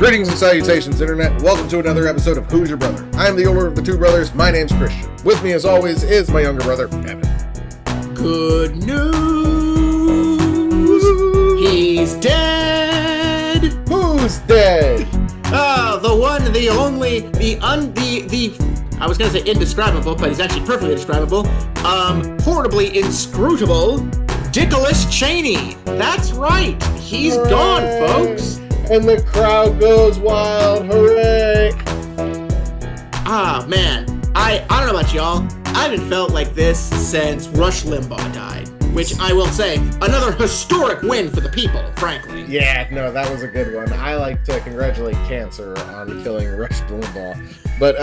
Greetings and salutations, Internet. Welcome to another episode of Who's Your Brother? I'm the older of the two brothers. My name's Christian. With me, as always, is my younger brother, Evan. Good news! He's dead! Who's dead? The one, the only, I was gonna say indescribable, but he's actually perfectly describable. Horribly inscrutable, Dickolas Cheney. That's right! He's gone, folks! And the crowd goes wild, hooray! Ah, man. I don't know about y'all. I haven't felt like this since Rush Limbaugh died. Which I will say, another historic win for the people, frankly. Yeah, no, that was a good one. I like to congratulate cancer on killing Rush Limbaugh. But,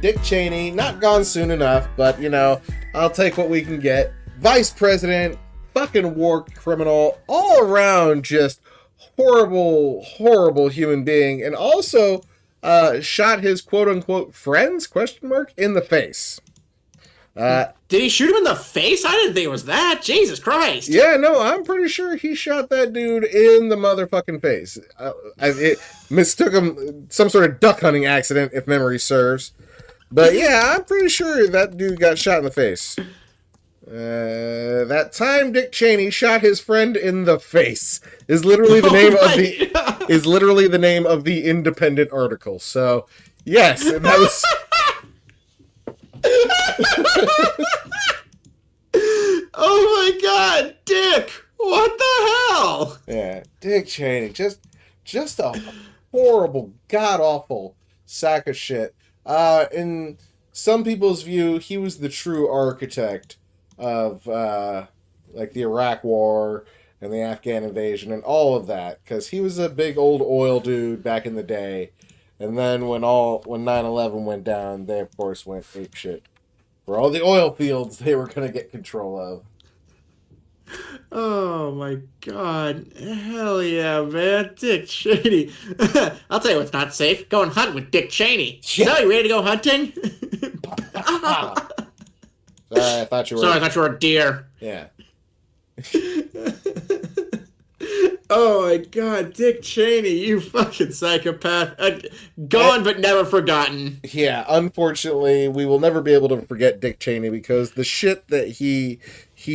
Dick Cheney, not gone soon enough, but, you know, I'll take what we can get. Vice President, fucking war criminal, all around just horrible, horrible human being, and also shot his quote-unquote friends, in the face. Did he shoot him in the face? I didn't think it was that. Jesus Christ. Yeah, no, I'm pretty sure he shot that dude in the motherfucking face. It mistook him, some sort of duck hunting accident, if memory serves. But yeah, I'm pretty sure that dude got shot in the face. That time Dick Cheney shot his friend in the face is literally the name the name of the Independent article. So, yes, that was. Oh my God, Dick! What the hell? Yeah, Dick Cheney, just a horrible, god awful sack of shit. In some people's view, he was the true architect of like the Iraq War and the Afghan invasion and all of that, because he was a big old oil dude back in the day, and then when 9/11 went down, they of course went apeshit for all the oil fields they were gonna get control of. Oh my God, hell yeah, man, Dick Cheney. I'll tell you what's not safe: going hunting with Dick Cheney. Yeah. So, you ready to go hunting? Sorry, I thought you were a deer. Yeah. Oh my God, Dick Cheney, you fucking psychopath. Gone but never forgotten. Yeah, unfortunately, we will never be able to forget Dick Cheney because the shit that he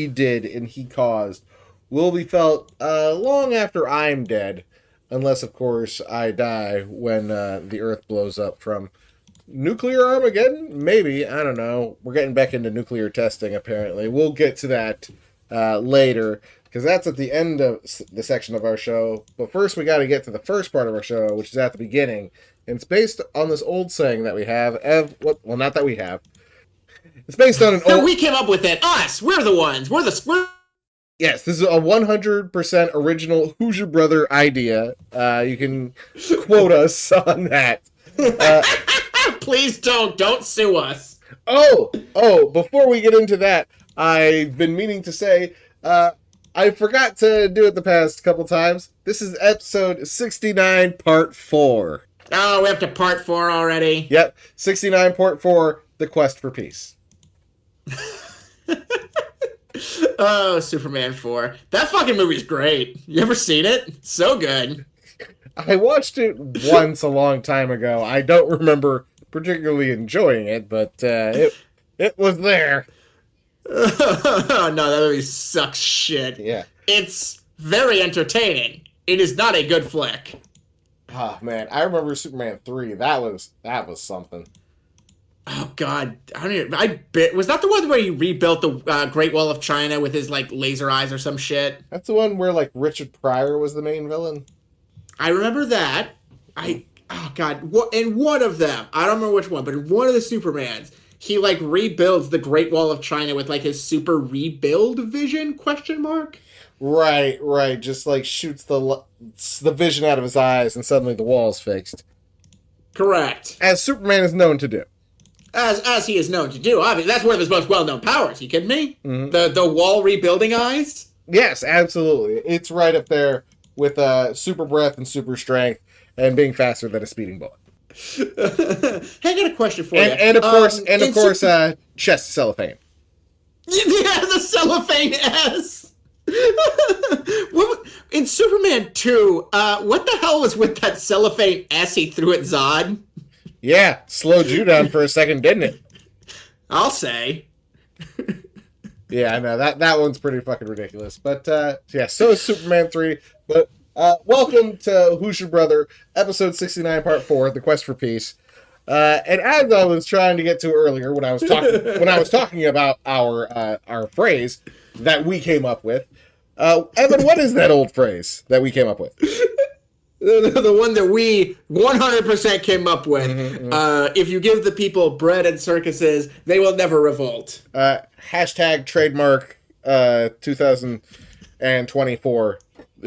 did and he caused will be felt long after I'm dead. Unless, of course, I die when the Earth blows up from nuclear Armageddon? Maybe. I don't know. We're getting back into nuclear testing, apparently. We'll get to that later, because that's at the end of the section of our show. But first, we got to get to the first part of our show, which is at the beginning. And it's based on this old saying that we have. Well, not that we have. It's based on an old... We came up with it. Us. We're the ones. Yes, this is a 100% original Who's Your Brother idea. You can quote us on that. Please don't sue us. Oh, before we get into that, I've been meaning to say, I forgot to do it the past couple times. This is episode 69, part 4. Oh, we're up to part 4 already. Yep, 69, part 4, The Quest for Peace. Oh, Superman 4. That fucking movie's great. You ever seen it? So good. I watched it once a long time ago. I don't remember particularly enjoying it, but it was there. No, that movie sucks shit. Yeah. It's very entertaining. It is not a good flick. Oh, man. I remember Superman 3. That was something. Oh, God. Was that the one where he rebuilt the Great Wall of China with his, like, laser eyes or some shit? That's the one where, like, Richard Pryor was the main villain? I remember that. Oh, God. In one of them, I don't remember which one, but in one of the Supermans, he, like, rebuilds the Great Wall of China with, like, his super rebuild vision, ? Right. Just, like, shoots the vision out of his eyes and suddenly the wall's fixed. Correct. As Superman is known to do. As he is known to do, obviously. That's one of his most well-known powers. You kidding me? Mm-hmm. The wall rebuilding eyes? Yes, absolutely. It's right up there with super breath and super strength and being faster than a speeding bullet. Hey, I got a question for you. And of course, chest cellophane. Yeah, the cellophane S. In Superman 2, what the hell was with that cellophane S he threw at Zod? Yeah, slowed you down for a second, didn't it? I'll say. Yeah, I know that one's pretty fucking ridiculous. But yeah, so is Superman 3. But welcome to Who's Your Brother, episode 69, part 4, The Quest for Peace. And as I was trying to get to earlier when I was talking about our phrase that we came up with, Evan, what is that old phrase that we came up with? The one that we 100% came up with. If you give the people bread and circuses, they will never revolt. Hashtag trademark 2024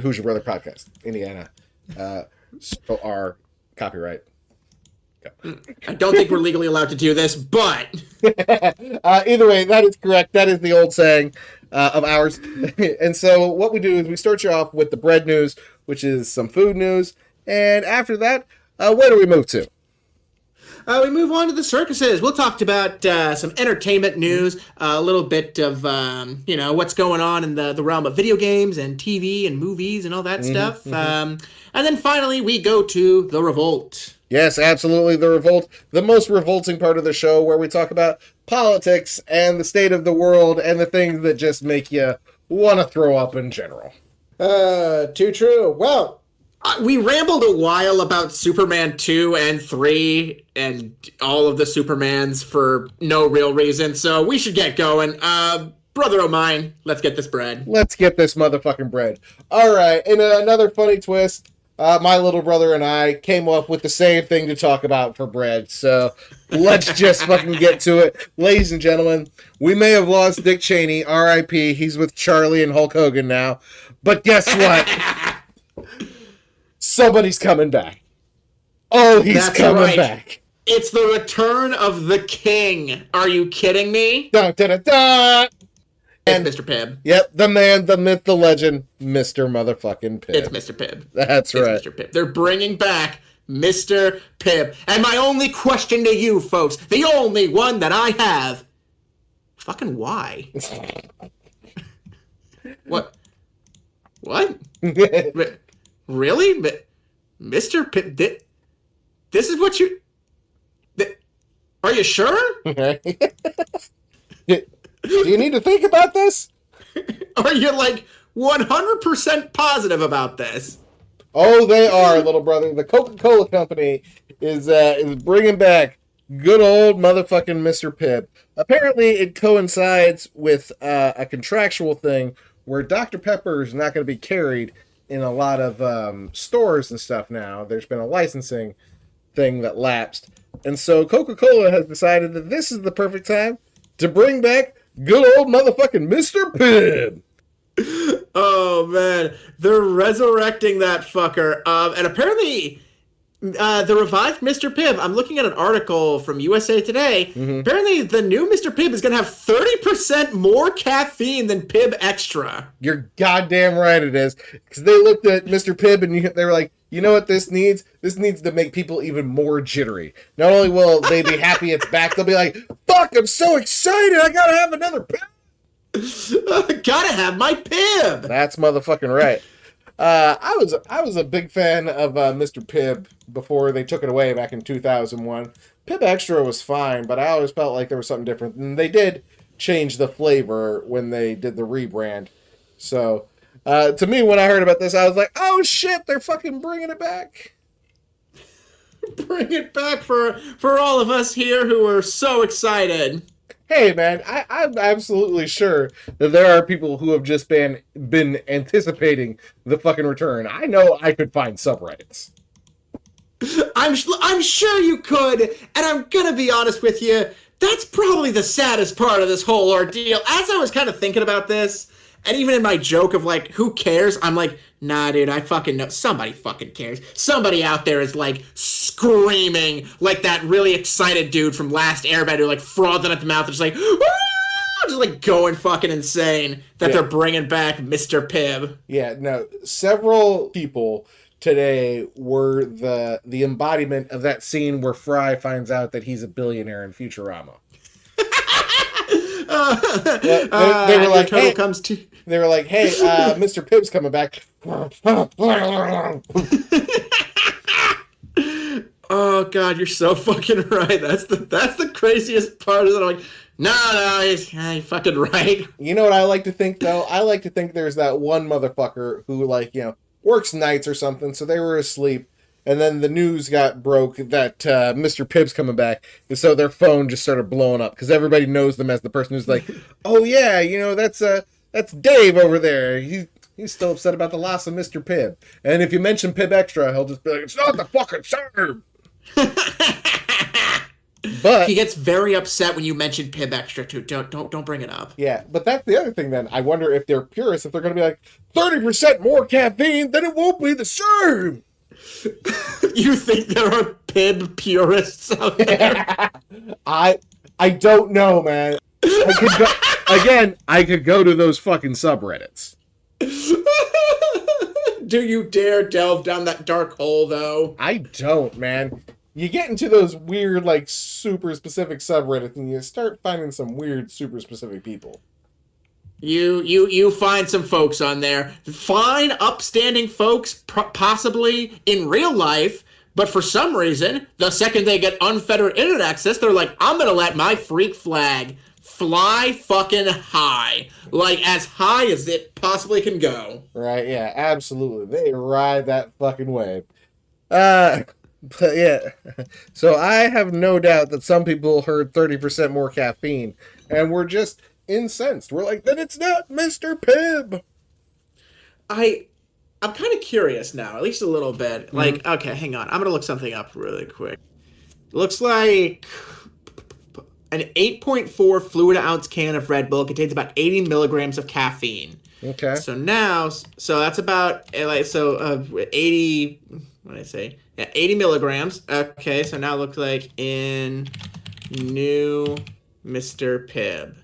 Who's Your Brother podcast, Indiana. So our copyright. I don't think we're legally allowed to do this, but... Either way, that is correct. That is the old saying of ours. And so what we do is we start you off with the bread news, which is some food news. And after that, where do we move to? We move on to the circuses. We'll talk about some entertainment news, a little bit of, what's going on in the realm of video games and TV and movies and all that stuff. And then finally, we go to the revolt. Yes, absolutely, the revolt. The most revolting part of the show where we talk about politics and the state of the world and the things that just make you want to throw up in general. Too true. Well, we rambled a while about Superman 2 and 3 and all of the Supermans for no real reason, so we should get going. Brother o' mine, let's get this bread. Let's get this motherfucking bread. All right, in another funny twist, my little brother and I came up with the same thing to talk about for bread, so let's just fucking get to it. Ladies and gentlemen, we may have lost Dick Cheney, R.I.P., he's with Charlie and Hulk Hogan now, but guess what? Somebody's coming back. Oh, he's coming back. It's the return of the king. Are you kidding me? Dun, dun, dun, dun. And Mr. Pibb. Yep, the man, the myth, the legend, Mr. motherfucking Pibb. It's Mr. Pibb. That's right. It's Mr. Pibb. They're bringing back Mr. Pibb. And my only question to you folks, the only one that I have, fucking why? What? Really? Mr. Pibb, this is what you... Are you sure? Do you need to think about this? Are you, 100% positive about this? Oh, they are, little brother. The Coca-Cola Company is bringing back good old motherfucking Mr. Pibb. Apparently, it coincides with a contractual thing where Dr. Pepper is not going to be carried in a lot of stores and stuff now. There's been a licensing thing that lapsed. And so Coca-Cola has decided that this is the perfect time to bring back good old motherfucking Mr. Pibb. Oh, man. They're resurrecting that fucker. And apparently, the revived Mr. Pibb, I'm looking at an article from USA Today. Apparently, the new Mr. Pibb is going to have 30% more caffeine than Pibb Extra. You're goddamn right it is. Because they looked at Mr. Pibb and they were like, you know what this needs? This needs to make people even more jittery. Not only will they be happy it's back, they'll be like, fuck, I'm so excited. I gotta have another Pibb. Gotta have my Pibb. That's motherfucking right. I was a big fan of Mr. Pibb before they took it away back in 2001. Pibb Extra was fine, but I always felt like there was something different. And they did change the flavor when they did the rebrand. So, to me, when I heard about this, I was like, oh shit, they're fucking bringing it back. Bring it back for all of us here who are so excited. Hey, man, I'm absolutely sure that there are people who have just been anticipating the fucking return. I know I could find subreddits. I'm sure you could, and I'm gonna be honest with you, that's probably the saddest part of this whole ordeal. As I was kind of thinking about this, and even in my joke of who cares, I'm like, nah, dude, I fucking know. Somebody fucking cares. Somebody out there is screaming like that really excited dude from Last Airbender, frothing at the mouth, just just going fucking insane that they're bringing back Mr. Pibb. Yeah, no, several people today were the embodiment of that scene where Fry finds out that he's a billionaire in Futurama. They were like, turtle comes to... they were like, "Hey, Mr. Pibb's coming back." Oh God, you're so fucking right. That's the craziest part of it. I'm like, no, he's fucking right. You know what I like to think though? I like to think there's that one motherfucker who works nights or something, so they were asleep, and then the news got broke that Mr. Pibb's coming back, and so their phone just started blowing up because everybody knows them as the person who's like, "Oh yeah, that's Dave over there. He's still upset about the loss of Mr. Pibb." And if you mention Pibb Extra, he'll just be like, "It's not the fucking same." But he gets very upset when you mention Pibb Extra too. Don't bring it up. Yeah, but that's the other thing then. I wonder if they're purists, if they're going to be like 30% more caffeine, then it won't be the same. You think there are Pibb purists out there? I don't know, man. I could go to those fucking subreddits. Do you dare delve down that dark hole, though? I don't, man. You get into those weird, super specific subreddits, and you start finding some weird, super specific people. You find some folks on there. Fine, upstanding folks, possibly in real life, but for some reason, the second they get unfettered internet access, they're like, I'm gonna let my freak flag fly fucking high. As high as it possibly can go. Right, yeah, absolutely. They ride that fucking wave. But yeah, so I have no doubt that some people heard 30% more caffeine and were just incensed. We're like, then it's not Mr. Pibb. I'm kind of curious now, at least a little bit. Okay, hang on. I'm going to look something up really quick. Looks like an 8.4 fluid ounce can of Red Bull contains about 80 milligrams of caffeine. Okay. So that's about 80. What did I say? Yeah, 80 milligrams. Okay, so now it looks like in new Mr. Pibb.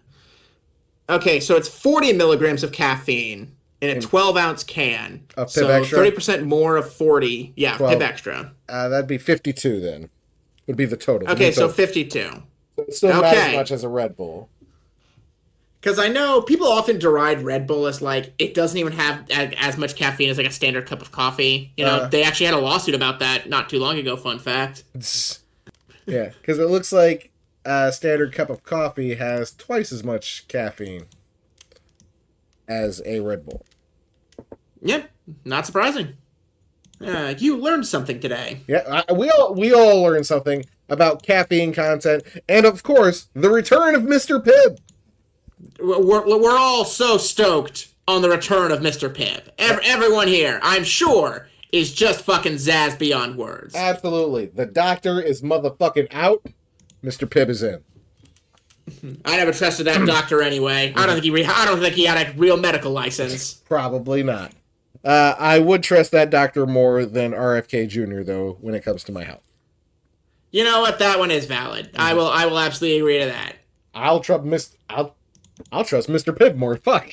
Okay, so it's 40 milligrams of caffeine in a 12-ounce can. Of Pibb so Extra? 30% more of 40. Yeah, 12. Pibb Extra. That'd be 52 then. Would be the total. Okay, so 52. It's still not as much as a Red Bull. Because I know people often deride Red Bull as it doesn't even have as much caffeine as a standard cup of coffee. They actually had a lawsuit about that not too long ago, fun fact. Yeah, because it looks like a standard cup of coffee has twice as much caffeine as a Red Bull. Yep, not surprising. You learned something today. Yeah, we all learned something about caffeine content, and of course, the return of Mr. Pibb. We're all so stoked on the return of Mr. Pibb. Everyone here, I'm sure, is just fucking zazzed beyond words. Absolutely. The doctor is motherfucking out. Mr. Pibb is in. I never trusted that doctor anyway. I don't think he had a real medical license. Probably not. I would trust that doctor more than RFK Jr. though when it comes to my health. You know what? That one is valid. Mm-hmm. I will absolutely agree to that. I'll trust Mr. Pibb more. Fuck.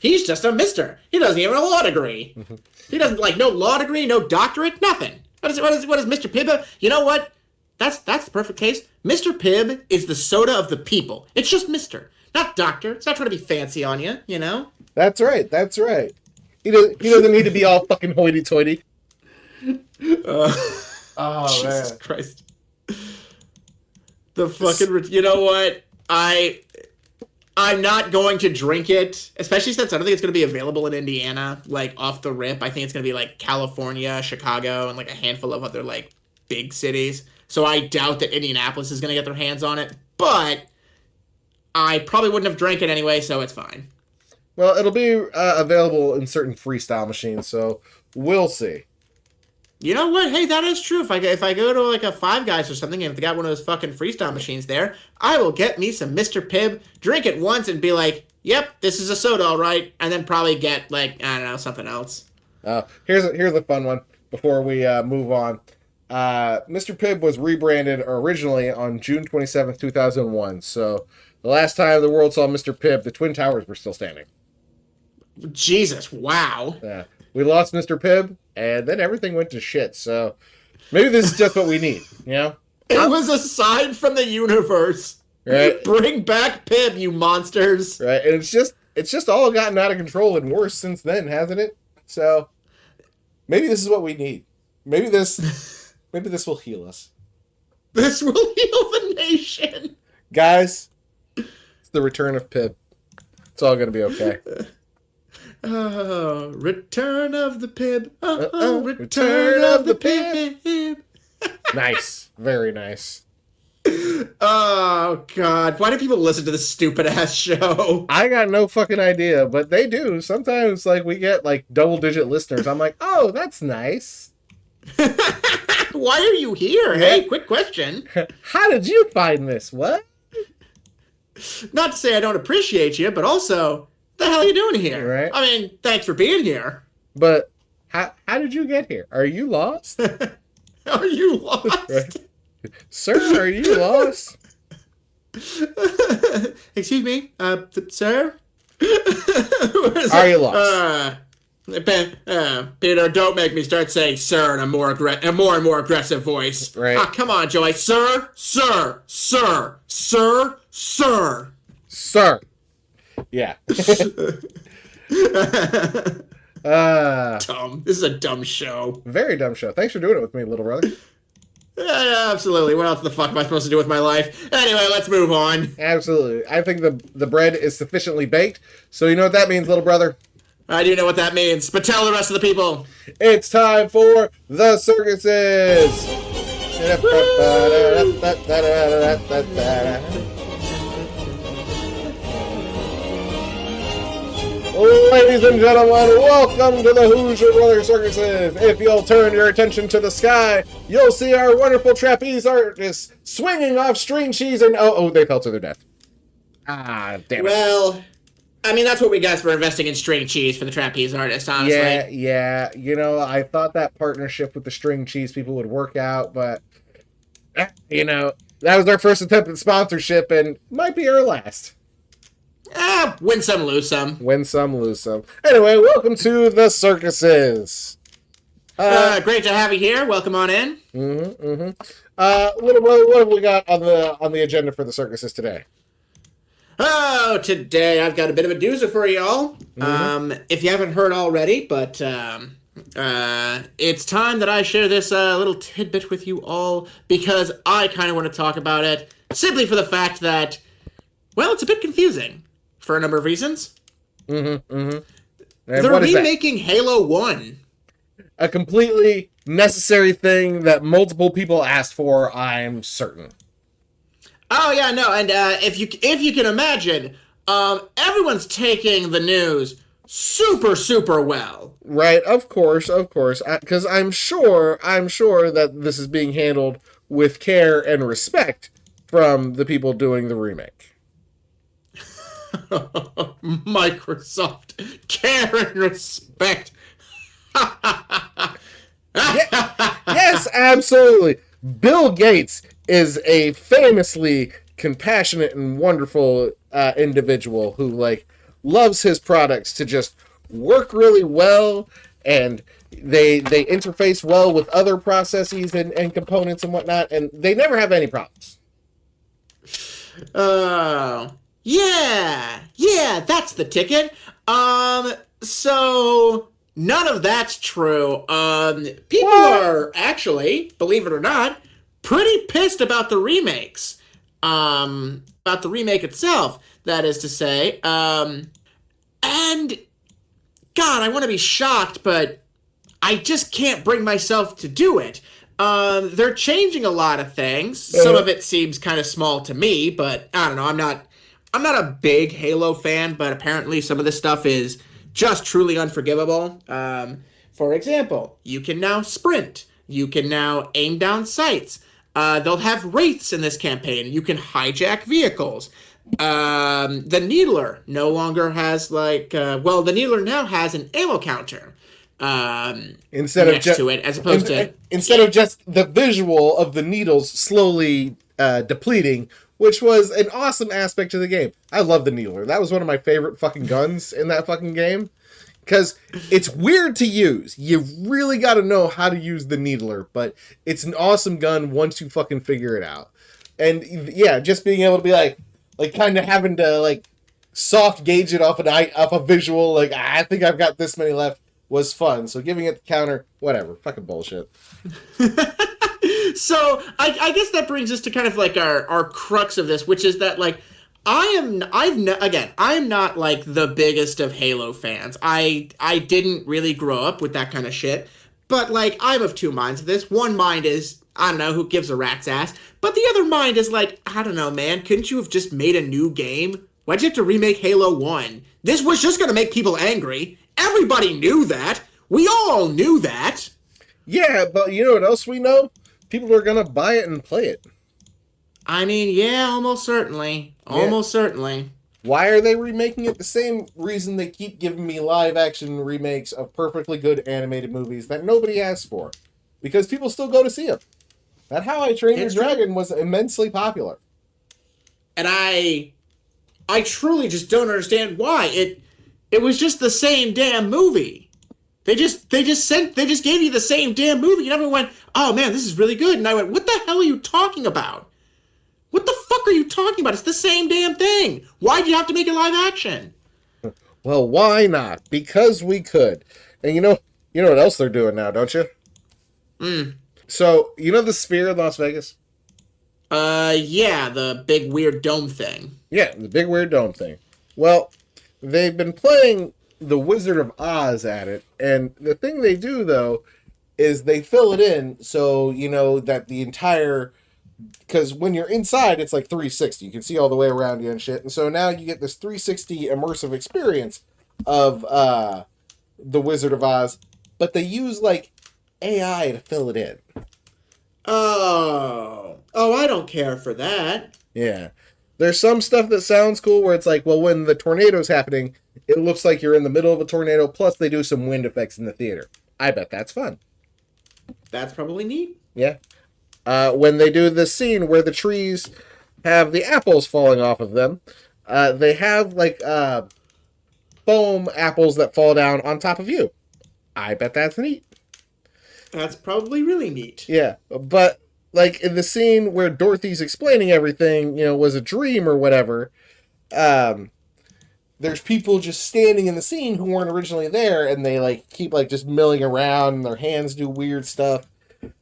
He's just a mister. He doesn't even have a law degree. Mm-hmm. He doesn't no law degree, no doctorate, nothing. What is Mr. Pibb? You know what? That's the perfect case. Mr. Pibb is the soda of the people. It's just Mr. Not doctor. It's not trying to be fancy on you, you know? That's right. He doesn't need to be all fucking hoity-toity. Oh, Jesus man. Christ. The fucking... You know what? I'm not going to drink it, especially since I don't think it's going to be available in Indiana, off the rip. I think it's going to be, California, Chicago, and, a handful of other, big cities. So I doubt that Indianapolis is going to get their hands on it. But I probably wouldn't have drank it anyway, so it's fine. Well, it'll be available in certain freestyle machines, so we'll see. You know what? Hey, that is true. If I go to a Five Guys or something, and if they got one of those fucking freestyle machines there, I will get me some Mr. Pibb, drink it once, and be like, "Yep, this is a soda, all right," and then probably get I don't know, something else. Here's a fun one before we move on. Mr. Pibb was rebranded originally on June 27th, 2001. So the last time the world saw Mr. Pibb, the Twin Towers were still standing. Jesus, wow. Yeah. We lost Mr. Pibb, and then everything went to shit. So maybe this is just what we need, you know? It was a sign from the universe. Right? Bring back Pibb, you monsters. Right, and it's just it's just all gotten out of control and worse since then, hasn't it? So maybe this is what we need. Maybe this will heal us. This will heal the nation. Guys, it's the return of Pibb. It's all gonna be okay. Return of the Pibb. Return of the Pibb. Nice. Very nice. Oh, God. Why do people listen to this stupid-ass show? I got no fucking idea, but they do. Sometimes, like, we get, like, double-digit listeners. I'm like, oh, that's nice. Why are you here? Hey, quick question. How did you find this? What? Not to say I don't appreciate you, but also, what the hell are you doing here? Right. I mean, thanks for being here. But how did you get here? Are you lost? Are you lost? Right. Sir, are you lost? Excuse me, sir? Are you lost? Peter, don't make me start saying sir in a more and more aggressive voice. Right. Come on, Joey. Sir. Yeah. Dumb. This is a dumb show. Very dumb show. Thanks for doing it with me, little brother. Yeah, absolutely. What else the fuck am I supposed to do with my life? Anyway, let's move on. Absolutely. I think the bread is sufficiently baked. So you know what that means, little brother? I do know what that means, but tell the rest of the people. It's time for the circuses. Ladies and gentlemen, welcome to the Hoosier Brothers Circuses. If you'll turn your attention to the sky, you'll see our wonderful trapeze artists swinging off string cheese and... Oh, they fell to their death. Ah, damn it. Well, I mean, that's what we got for investing in string cheese for the trapeze artists, honestly. Yeah. You know, I thought that partnership with the string cheese people would work out, but, you know, that was our first attempt at sponsorship and might be our last. Win some, lose some. Win some, lose some. Anyway, welcome to the circuses. Great to have you here. Welcome on in. What have we got on the agenda for the circuses today? Oh, today I've got a bit of a doozer for y'all. If you haven't heard already, but it's time that I share this little tidbit with you all because I kind of want to talk about it simply for the fact that, well, it's a bit confusing for a number of reasons. They're remaking Halo 1. A completely necessary thing that multiple people asked for, I'm certain. Oh yeah, no, and if you can imagine, everyone's taking the news super well. Right, of course, because I'm sure that this is being handled with care and respect from the people doing the remake. Microsoft, care and respect. Yes, absolutely. Bill Gates is a famously compassionate and wonderful individual who loves his products to just work really well, and they interface well with other processes and components and whatnot, and they never have any problems. Yeah, that's the ticket. So none of that's true. People are actually, believe it or not, pretty pissed about the remakes. About the remake itself, that is to say. And God, I want to be shocked, but I just can't bring myself to do it. They're changing a lot of things. Some of it seems kind of small to me, but I don't know. I'm not a big Halo fan, but apparently some of this stuff is just truly unforgivable. For example, you can now sprint. You can now aim down sights. They'll have wraiths in this campaign. You can hijack vehicles. The Needler no longer has the Needler now has an ammo counter. Instead of just the visual of the needles slowly depleting, which was an awesome aspect of the game. I love the Needler. That was one of my favorite fucking guns in that fucking game. Because it's weird to use. You really got to know how to use the Needler, but it's an awesome gun once you fucking figure it out. And yeah, just being able to be kind of having to soft gauge it off a visual, like I think I've got this many left, was fun. So giving it the counter, whatever, fucking bullshit. So I guess that brings us to kind of like our crux of this, which is that like I'm not like the biggest of Halo fans. I didn't really grow up with that kind of shit. But like I'm of two minds of this. One mind is I don't know who gives a rat's ass, but the other mind is like I don't know, man. Couldn't you have just made a new game? Why'd you have to remake Halo 1? This was just gonna make people angry. Everybody knew that. We all knew that. Yeah, but you know what else we know? People are gonna buy it and play it. I mean, yeah, almost certainly. Almost certainly. Why are they remaking it? The same reason they keep giving me live action remakes of perfectly good animated movies that nobody asked for. Because people still go to see them. That How I Trained Your Dragon was immensely popular. And I truly just don't understand why. It was just the same damn movie. They just gave you the same damn movie, and everyone went, "Oh man, this is really good." And I went, "What the hell are you talking about? What the fuck are you talking about? It's the same damn thing. Why'd you have to make it live action?" Well, why not? Because we could. And you know what else they're doing now, don't you? So, you know the Sphere in Las Vegas? Yeah, the big weird dome thing. Yeah, the big weird dome thing. Well, they've been playing The Wizard of Oz at it, and the thing they do, though, is they fill it in so, you know, that the entire... Because when you're inside, it's like 360. You can see all the way around you and shit. And so now you get this 360 immersive experience of The Wizard of Oz, but they use, like, AI to fill it in. Oh, I don't care for that. Yeah. There's some stuff that sounds cool where it's like, well, when the tornado's happening, it looks like you're in the middle of a tornado, plus they do some wind effects in the theater. I bet that's fun. That's probably neat. Yeah. When they do this scene where the trees have the apples falling off of them, they have, like, foam apples that fall down on top of you. I bet that's neat. That's probably really neat. Yeah, but like in the scene where Dorothy's explaining everything, you know, was a dream or whatever, there's people just standing in the scene who weren't originally there, and they like keep like just milling around, and their hands do weird stuff.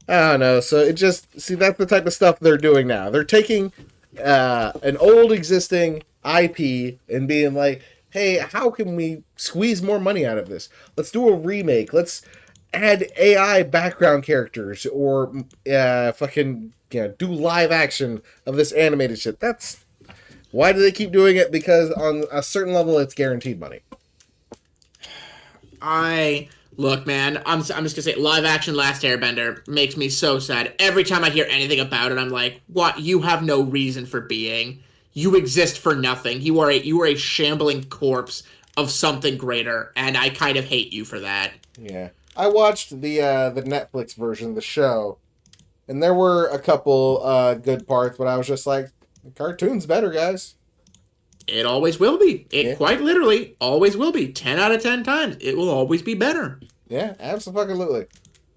I don't know. So it just see that's the type of stuff they're doing now. They're taking an old existing IP and being like, hey, how can we squeeze more money out of this? Let's do a remake. Let's add AI background characters or fucking do live action of this animated shit. That's why do they keep doing it? Because on a certain level, it's guaranteed money. Look, man, I'm just gonna say live action Last Airbender makes me so sad. Every time I hear anything about it, I'm like, what? You have no reason for being. You exist for nothing. You are a shambling corpse of something greater, and I kind of hate you for that. Yeah. I watched the Netflix version of the show, and there were a couple good parts, but I was just like, the cartoon's better, guys. It always will be. It quite literally always will be. 10 out of 10 times. It will always be better. Yeah, absolutely.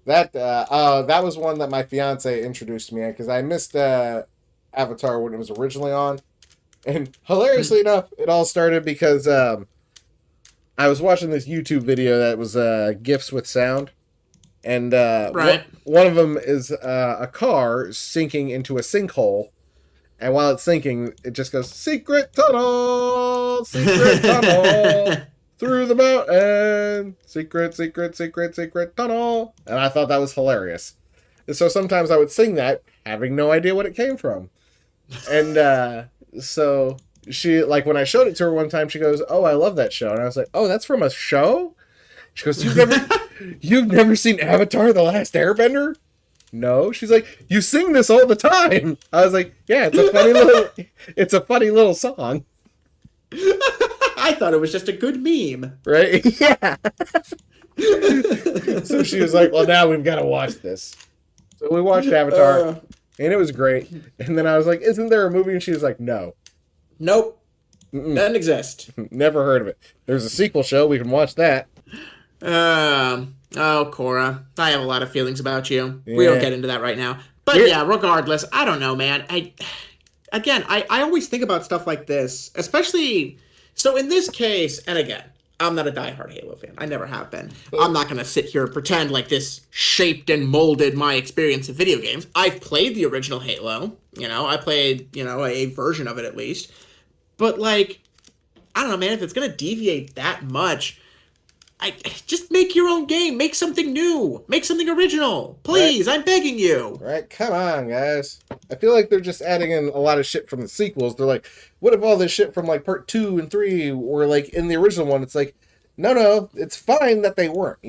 That was one that my fiance introduced me in, because I missed Avatar when it was originally on. And hilariously enough, it all started because I was watching this YouTube video that was GIFs with sound. And right. One of them is a car sinking into a sinkhole. And while it's sinking, it just goes, secret tunnel, through the mountain, secret tunnel. And I thought that was hilarious. And so sometimes I would sing that, having no idea what it came from. And so she, like, when I showed it to her one time, she goes, oh, I love that show. And I was like, oh, that's from a show? She goes, you've never seen Avatar: The Last Airbender? No. She's like, you sing this all the time. I was like, yeah, it's a funny little song. I thought it was just a good meme. Right? Yeah. So she was like, well, now we've got to watch this. So we watched Avatar, and it was great. And then I was like, isn't there a movie? And she was like, no. Nope. Doesn't exist. Never heard of it. There's a sequel show. We can watch that. Oh, Cora. I have a lot of feelings about you. Yeah. We don't get into that right now. But yeah, regardless, I don't know, man. I always think about stuff like this, especially So in this case, and again, I'm not a diehard Halo fan. I never have been. I'm not going to sit here and pretend like this shaped and molded my experience of video games. I've played the original Halo. I played, a version of it at least. But, like, I don't know, man, if it's going to deviate that much, just make your own game. Make something new. Make something original. Please, right. I'm begging you. Right? Come on, guys. I feel like they're just adding in a lot of shit from the sequels. They're like, what if all this shit from, like, part 2 and 3 were, like, in the original one? It's like, no, it's fine that they weren't,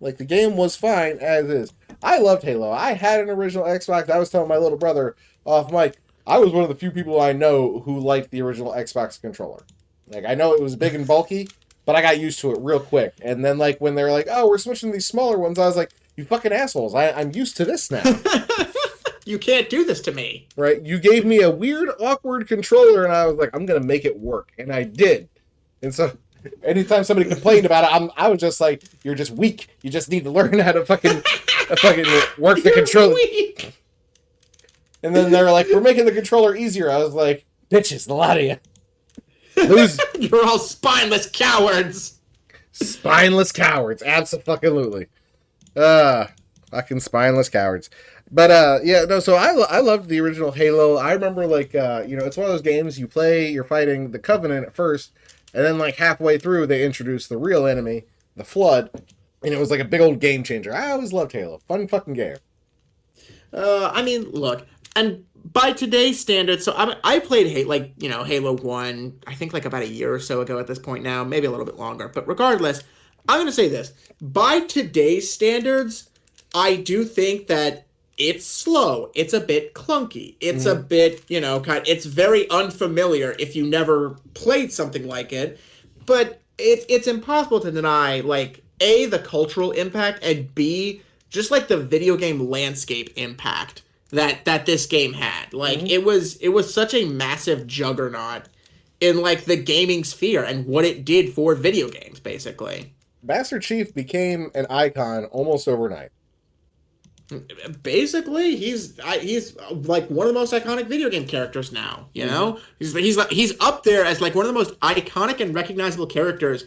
Like, the game was fine as is. I loved Halo. I had an original Xbox. I was telling my little brother off mic, I was one of the few people I know who liked the original Xbox controller. Like, I know it was big and bulky, but I got used to it real quick. And then, like, when they're like, oh, we're switching to these smaller ones, I was like, you fucking assholes. I'm used to this now. You can't do this to me. Right? You gave me a weird, awkward controller, and I was like, I'm going to make it work. And I did. And so, anytime somebody complained about it, I was just like, you're just weak. You just need to learn how to fucking work the controller. Weak. And then they were like, we're making the controller easier. I was like, bitches, a lot of you. You're all spineless cowards. Spineless cowards, absolutely. Fucking spineless cowards. But so I loved the original Halo. I remember it's one of those games you play, you're fighting the Covenant at first, and then like halfway through they introduce the real enemy, the Flood, and it was like a big old game changer. I always loved Halo. Fun fucking game. Look, and by today's standards, so I played Halo 1, I think like about a year or so ago at this point now, maybe a little bit longer. But regardless, I'm going to say this. By today's standards, I do think that it's slow. It's a bit clunky. It's a bit, it's very unfamiliar if you never played something like it. But it's impossible to deny, like, A, the cultural impact, and B, just like the video game landscape impact that this game had. Like, it was such a massive juggernaut in, like, the gaming sphere and what it did for video games, basically. Master Chief became an icon almost overnight. Basically, he's like one of the most iconic video game characters now. He's up there as like one of the most iconic and recognizable characters.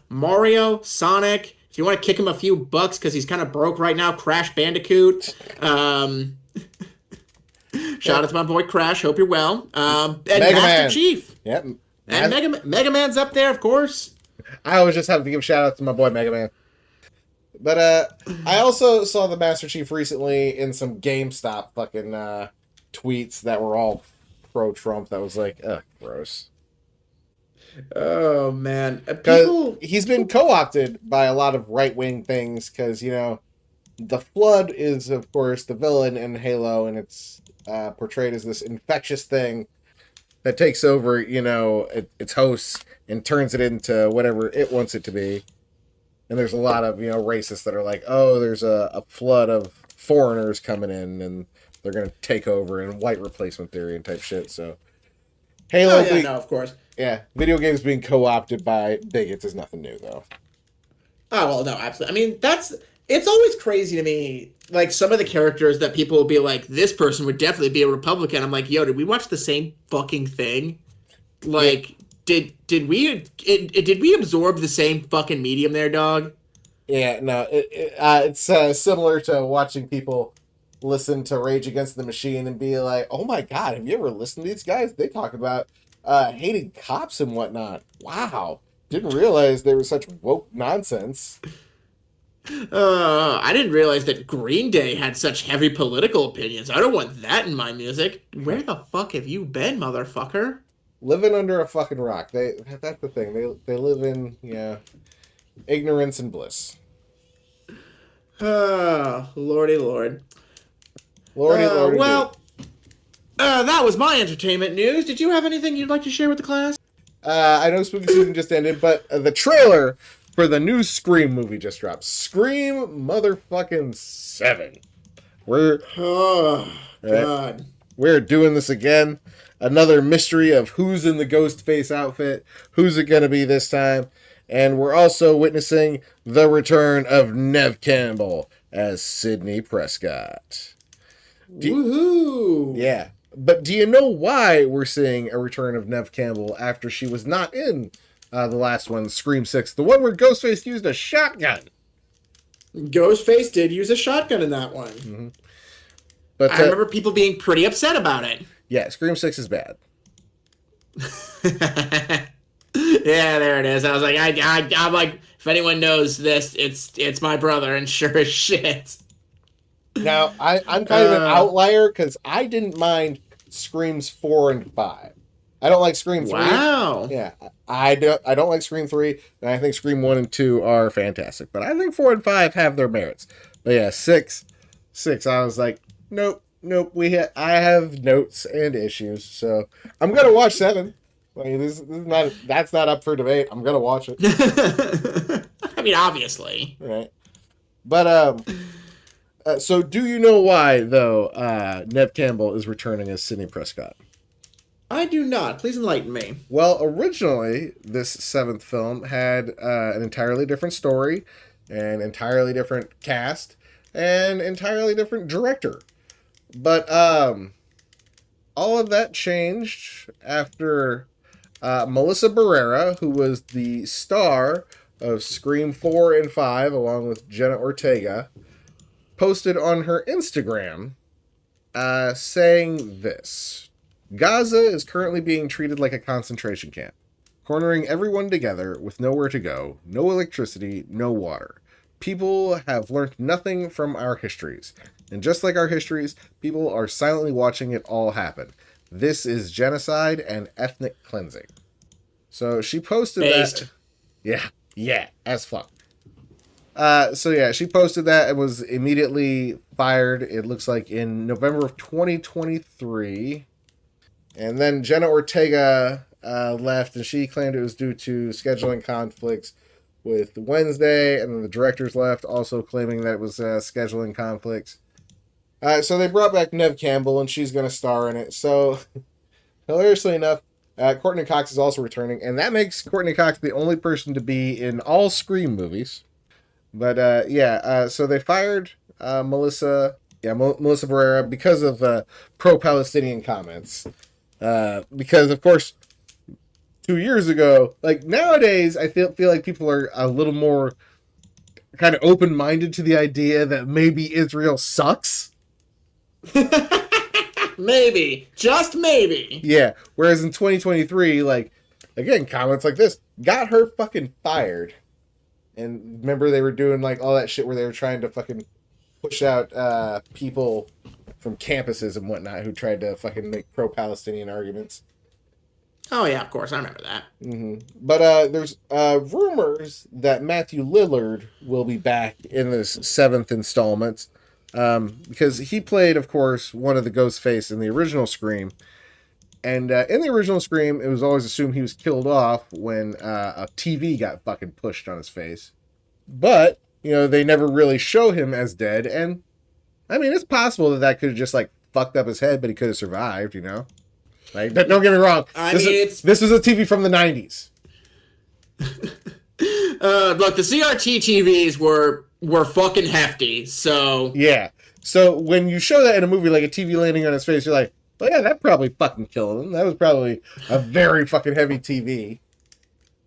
Mario, Sonic. If you want to kick him a few bucks because he's kind of broke right now, Crash Bandicoot. Shout out to my boy Crash. Hope you're well. And Mega Master Man. Chief. Yep. And Mega Man's up there, of course. I always just have to give shout out to my boy Mega Man. But I also saw the Master Chief recently in some GameStop fucking tweets that were all pro-Trump. That was like, gross. Oh, man. He's been co-opted by a lot of right-wing things because, the Flood is, of course, the villain in Halo, and it's portrayed as this infectious thing that takes over, its hosts and turns it into whatever it wants it to be. And there's a lot of, racists that are like, oh, there's a flood of foreigners coming in and they're going to take over and white replacement theory and type shit. So, Halo. No, of course. Yeah, video games being co-opted by bigots is nothing new, though. Oh, well, no, absolutely. It's always crazy to me, like, some of the characters that people will be like, this person would definitely be a Republican. I'm like, yo, did we watch the same fucking thing? Like... Yeah. Did we absorb the same fucking medium there, dog? Yeah, no, it's similar to watching people listen to Rage Against the Machine and be like, oh my god, have you ever listened to these guys? They talk about hating cops and whatnot. Wow, didn't realize they were such woke nonsense. I didn't realize that Green Day had such heavy political opinions. I don't want that in my music. Where the fuck have you been, motherfucker? Living under a fucking rock. That's the thing. They live in, ignorance and bliss. Lordy Lord. Lordy. Well, that was my entertainment news. Did you have anything you'd like to share with the class? I know spooky season just ended, but the trailer for the new Scream movie just dropped. Scream motherfucking 7. God. We're doing this again. Another mystery of who's in the ghost face outfit. Who's it going to be this time? And we're also witnessing the return of Neve Campbell as Sidney Prescott. Woohoo! Yeah. But do you know why we're seeing a return of Neve Campbell after she was not in the last one, Scream 6, the one where Ghostface used a shotgun? Ghostface did use a shotgun in that one. Mm-hmm. But I remember people being pretty upset about it. Yeah, Scream 6 is bad. Yeah, there it is. I was like, I'm like, if anyone knows this, it's my brother, and sure as shit. Now, I'm kind of an outlier because I didn't mind Screams 4 and 5. I don't like Scream 3. Wow. Yeah, I don't like Scream 3, and I think Scream 1 and 2 are fantastic. But I think 4 and 5 have their merits. But yeah, 6, I was like, nope. I have notes and issues, so I'm gonna watch 7. Like, this is not, that's not up for debate. I'm gonna watch it. I mean, obviously. Right. But so do you know why though Neve Campbell is returning as Sidney Prescott? I do not. Please enlighten me. Well, originally this 7th film had an entirely different story, an entirely different cast, and entirely different director. But all of that changed after Melissa Barrera, who was the star of Scream 4 and 5, along with Jenna Ortega, posted on her Instagram saying this: Gaza is currently being treated like a concentration camp, cornering everyone together with nowhere to go, no electricity, no water. People have learned nothing from our histories. And just like our histories, people are silently watching it all happen. This is genocide and ethnic cleansing. So she posted that. Yeah, as fuck. She posted that and was immediately fired, it looks like, in November of 2023. And then Jenna Ortega left, and she claimed it was due to scheduling conflicts with Wednesday, and then the directors left, also claiming that it was scheduling conflicts. So they brought back Neve Campbell, and she's going to star in it. So, hilariously enough, Courtney Cox is also returning, and that makes Courtney Cox the only person to be in all Scream movies. But so they fired Melissa Barrera because of pro-Palestinian comments. Because, of course, 2 years ago, like nowadays, I feel like people are a little more kind of open-minded to the idea that maybe Israel sucks. Maybe. Just maybe. Yeah. Whereas in 2023, like, again, comments like this got her fucking fired. And remember they were doing like all that shit where they were trying to fucking push out people from campuses and whatnot who tried to fucking make pro-Palestinian arguments. Oh yeah, of course, I remember that. Mm-hmm. But there's rumors that Matthew Lillard will be back in this 7th installment, because he played, of course, one of the Ghostface in the original Scream. And in the original Scream, it was always assumed he was killed off when a TV got fucking pushed on his face. But, they never really show him as dead. And, I mean, it's possible that could have just, like, fucked up his head, but he could have survived, Like, don't get me wrong. This was a TV from the 90s. Look, the CRT TVs were fucking hefty, so... Yeah. So when you show that in a movie, like a TV landing on his face, you're like, well, yeah, that probably fucking killed him. That was probably a very fucking heavy TV.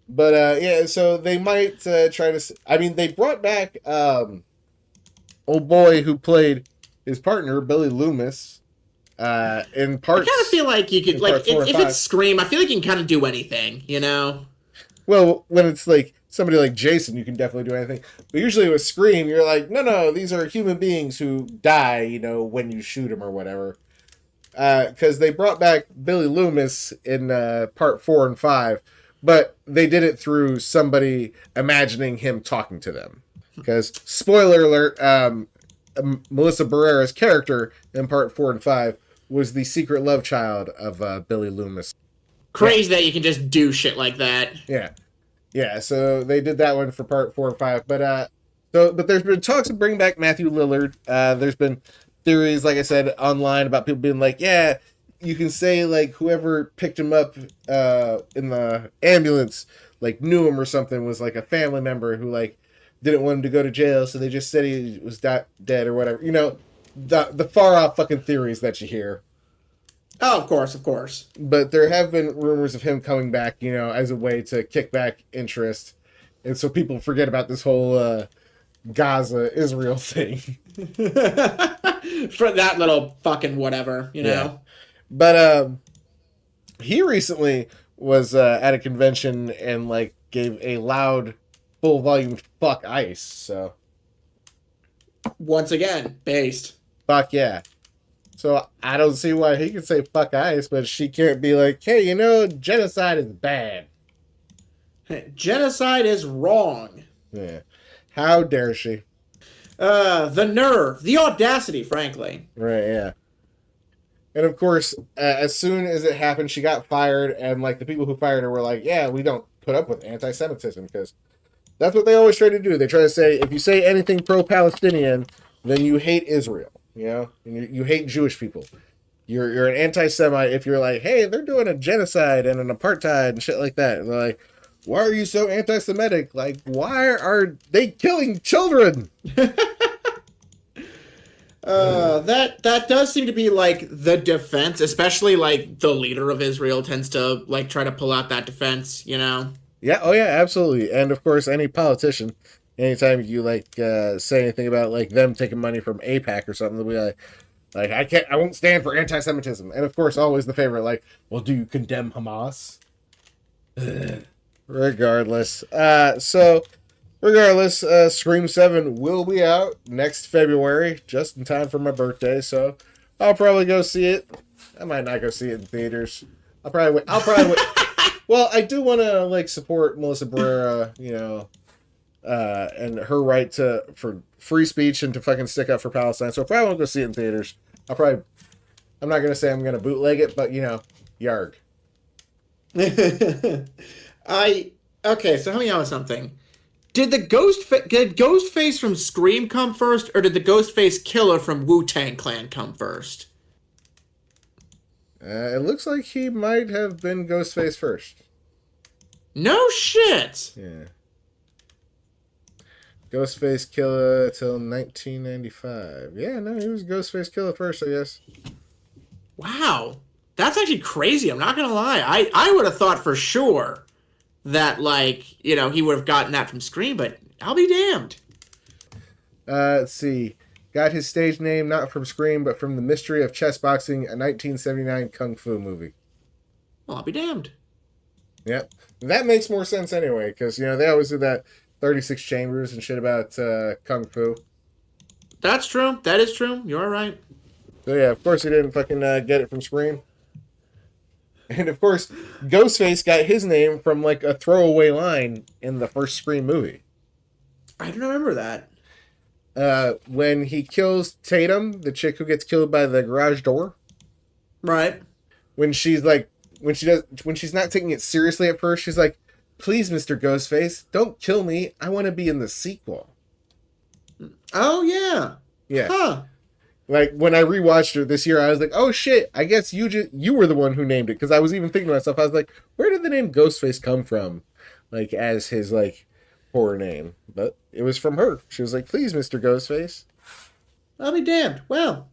But, so they might try to... I mean, they brought back old boy who played his partner, Billy Loomis, in parts... I kind of feel like you could, like, if it's Scream, I feel like you can kind of do anything, Well, when it's, like, somebody like Jason, you can definitely do anything. But usually with Scream, you're like, no, these are human beings who die, when you shoot them or whatever. Because they brought back Billy Loomis in part 4 and 5, but they did it through somebody imagining him talking to them. Because, spoiler alert, Melissa Barrera's character in part 4 and 5 was the secret love child of Billy Loomis. Crazy that you can just do shit like that. Yeah, so they did that one for part 4 and 5. But there's been talks of bringing back Matthew Lillard. There's been theories, like I said, online about people being like, yeah, you can say, like, whoever picked him up in the ambulance, like, knew him or something, was, like, a family member who, like, didn't want him to go to jail, so they just said he was dead or whatever. The far-off fucking theories that you hear. Oh, of course, of course. But there have been rumors of him coming back, as a way to kick back interest, and so people forget about this whole Gaza Israel thing. For that little fucking whatever, you know. Yeah. But he recently was at a convention and like gave a loud, full volume "fuck ICE." So Once again, based. fuck yeah. So I don't see why he can say "fuck ICE," but she can't be like, "Hey, genocide is bad." Genocide is wrong. Yeah. How dare she? The nerve, the audacity, frankly. Right. Yeah. And of course, as soon as it happened, she got fired, and like the people who fired her were like, "Yeah, we don't put up with anti-Semitism because that's what they always try to do. They try to say if you say anything pro-Palestinian, then you hate Israel, and you hate Jewish people. You're an anti-Semite if you're like, hey, they're doing a genocide and an apartheid and shit like that. And they're like, why are you so anti-Semitic? Like, why are they killing children?" That does seem to be like the defense, especially like the leader of Israel tends to like try to pull out that defense, you know? Yeah, oh yeah, absolutely. And of course, any politician, anytime you like say anything about like them taking money from APAC or something, they'll be like I won't stand for anti-Semitism. And of course, always the favorite, like, well, do you condemn Hamas? Regardless, Scream 7 will be out next February, just in time for my birthday. So I'll probably go see it. I might not go see it in theaters. I'll probably wait. Well, I do want to like support Melissa Barrera, and her right for free speech and to fucking stick up for Palestine. So if I won't go see it in theaters, I'm not gonna say I'm gonna bootleg it, but yarg. Okay, so help me out with something. Did Ghostface from Scream come first, or did the Ghostface killer from Wu-Tang Clan come first? It looks like he might have been Ghostface first. No shit. Yeah. Ghostface Killer till 1995. Yeah, no, he was Ghostface Killer first, I guess. Wow. That's actually crazy. I'm not going to lie. I would have thought for sure that, like, he would have gotten that from Scream, but I'll be damned. Let's see. Got his stage name not from Scream, but from The Mystery of Chess Boxing, a 1979 kung fu movie. Well, I'll be damned. Yep. That makes more sense anyway, because, they always do that 36 Chambers and shit about kung fu. That's true. That is true. You're right. So, yeah, of course he didn't fucking get it from Scream. And, of course, Ghostface got his name from, like, a throwaway line in the first Scream movie. I don't remember that. When he kills Tatum, the chick who gets killed by the garage door. Right. When she's not taking it seriously at first, she's like, "Please, Mr. Ghostface, don't kill me. I want to be in the sequel." Oh, yeah. Yeah. Huh. Like, when I rewatched it this year, I was like, oh shit, I guess you were the one who named it. Because I was even thinking to myself, I was like, where did the name Ghostface come from? Like, as his, like, horror name. But it was from her. She was like, please, Mr. Ghostface. I'll be damned. Well,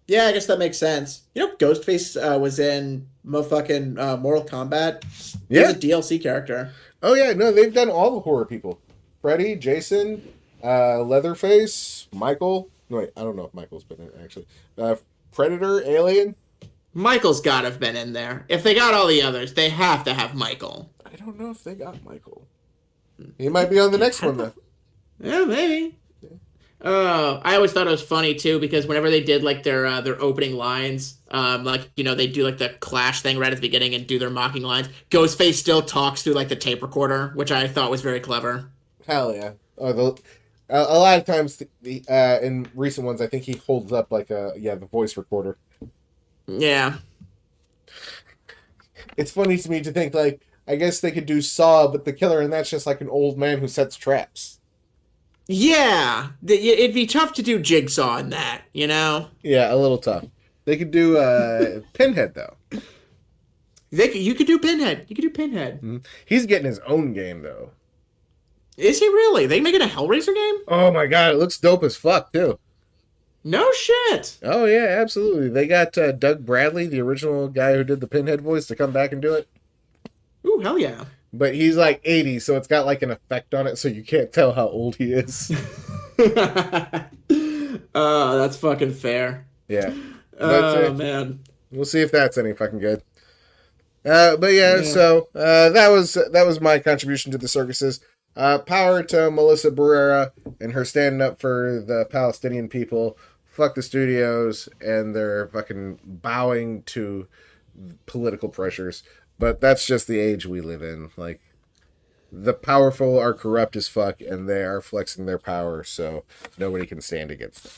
yeah, I guess that makes sense. Ghostface was in motherfucking Mortal Kombat. Yeah. He's a DLC character. Oh, yeah, no, they've done all the horror people. Freddy, Jason, Leatherface, Michael. No, wait, I don't know if Michael's been in it, actually. Predator, Alien. Michael's got to have been in there. If they got all the others, they have to have Michael. I don't know if they got Michael. He might be on the next one, though. Yeah, maybe. I always thought it was funny, too, because whenever they did, like, their opening lines, they do, like, the Clash thing right at the beginning and do their mocking lines, Ghostface still talks through, like, the tape recorder, which I thought was very clever. Hell yeah. A lot of times, in recent ones, I think he holds up, like, the voice recorder. Yeah. It's funny to me to think, like, I guess they could do Saw, but the killer, and that's just, like, an old man who sets traps. Yeah. It'd be tough to do Jigsaw in that, Yeah, a little tough. They could do Pinhead, though. You could do Pinhead. Mm-hmm. He's getting his own game, though. Is he really? They making a Hellraiser game? Oh my god, it looks dope as fuck, too. No shit. Oh yeah, absolutely. They got Doug Bradley, the original guy who did the Pinhead voice, to come back and do it. Ooh, hell yeah. But he's like 80, so it's got like an effect on it, so you can't tell how old he is. That's fucking fair. Yeah. Oh, man. We'll see if that's any fucking good. But yeah, so that was my contribution to the circuses. Power to Melissa Barrera and her standing up for the Palestinian people. Fuck the studios and their fucking bowing to political pressures. But that's just the age we live in. Like, the powerful are corrupt as fuck, and they are flexing their power, so nobody can stand against them.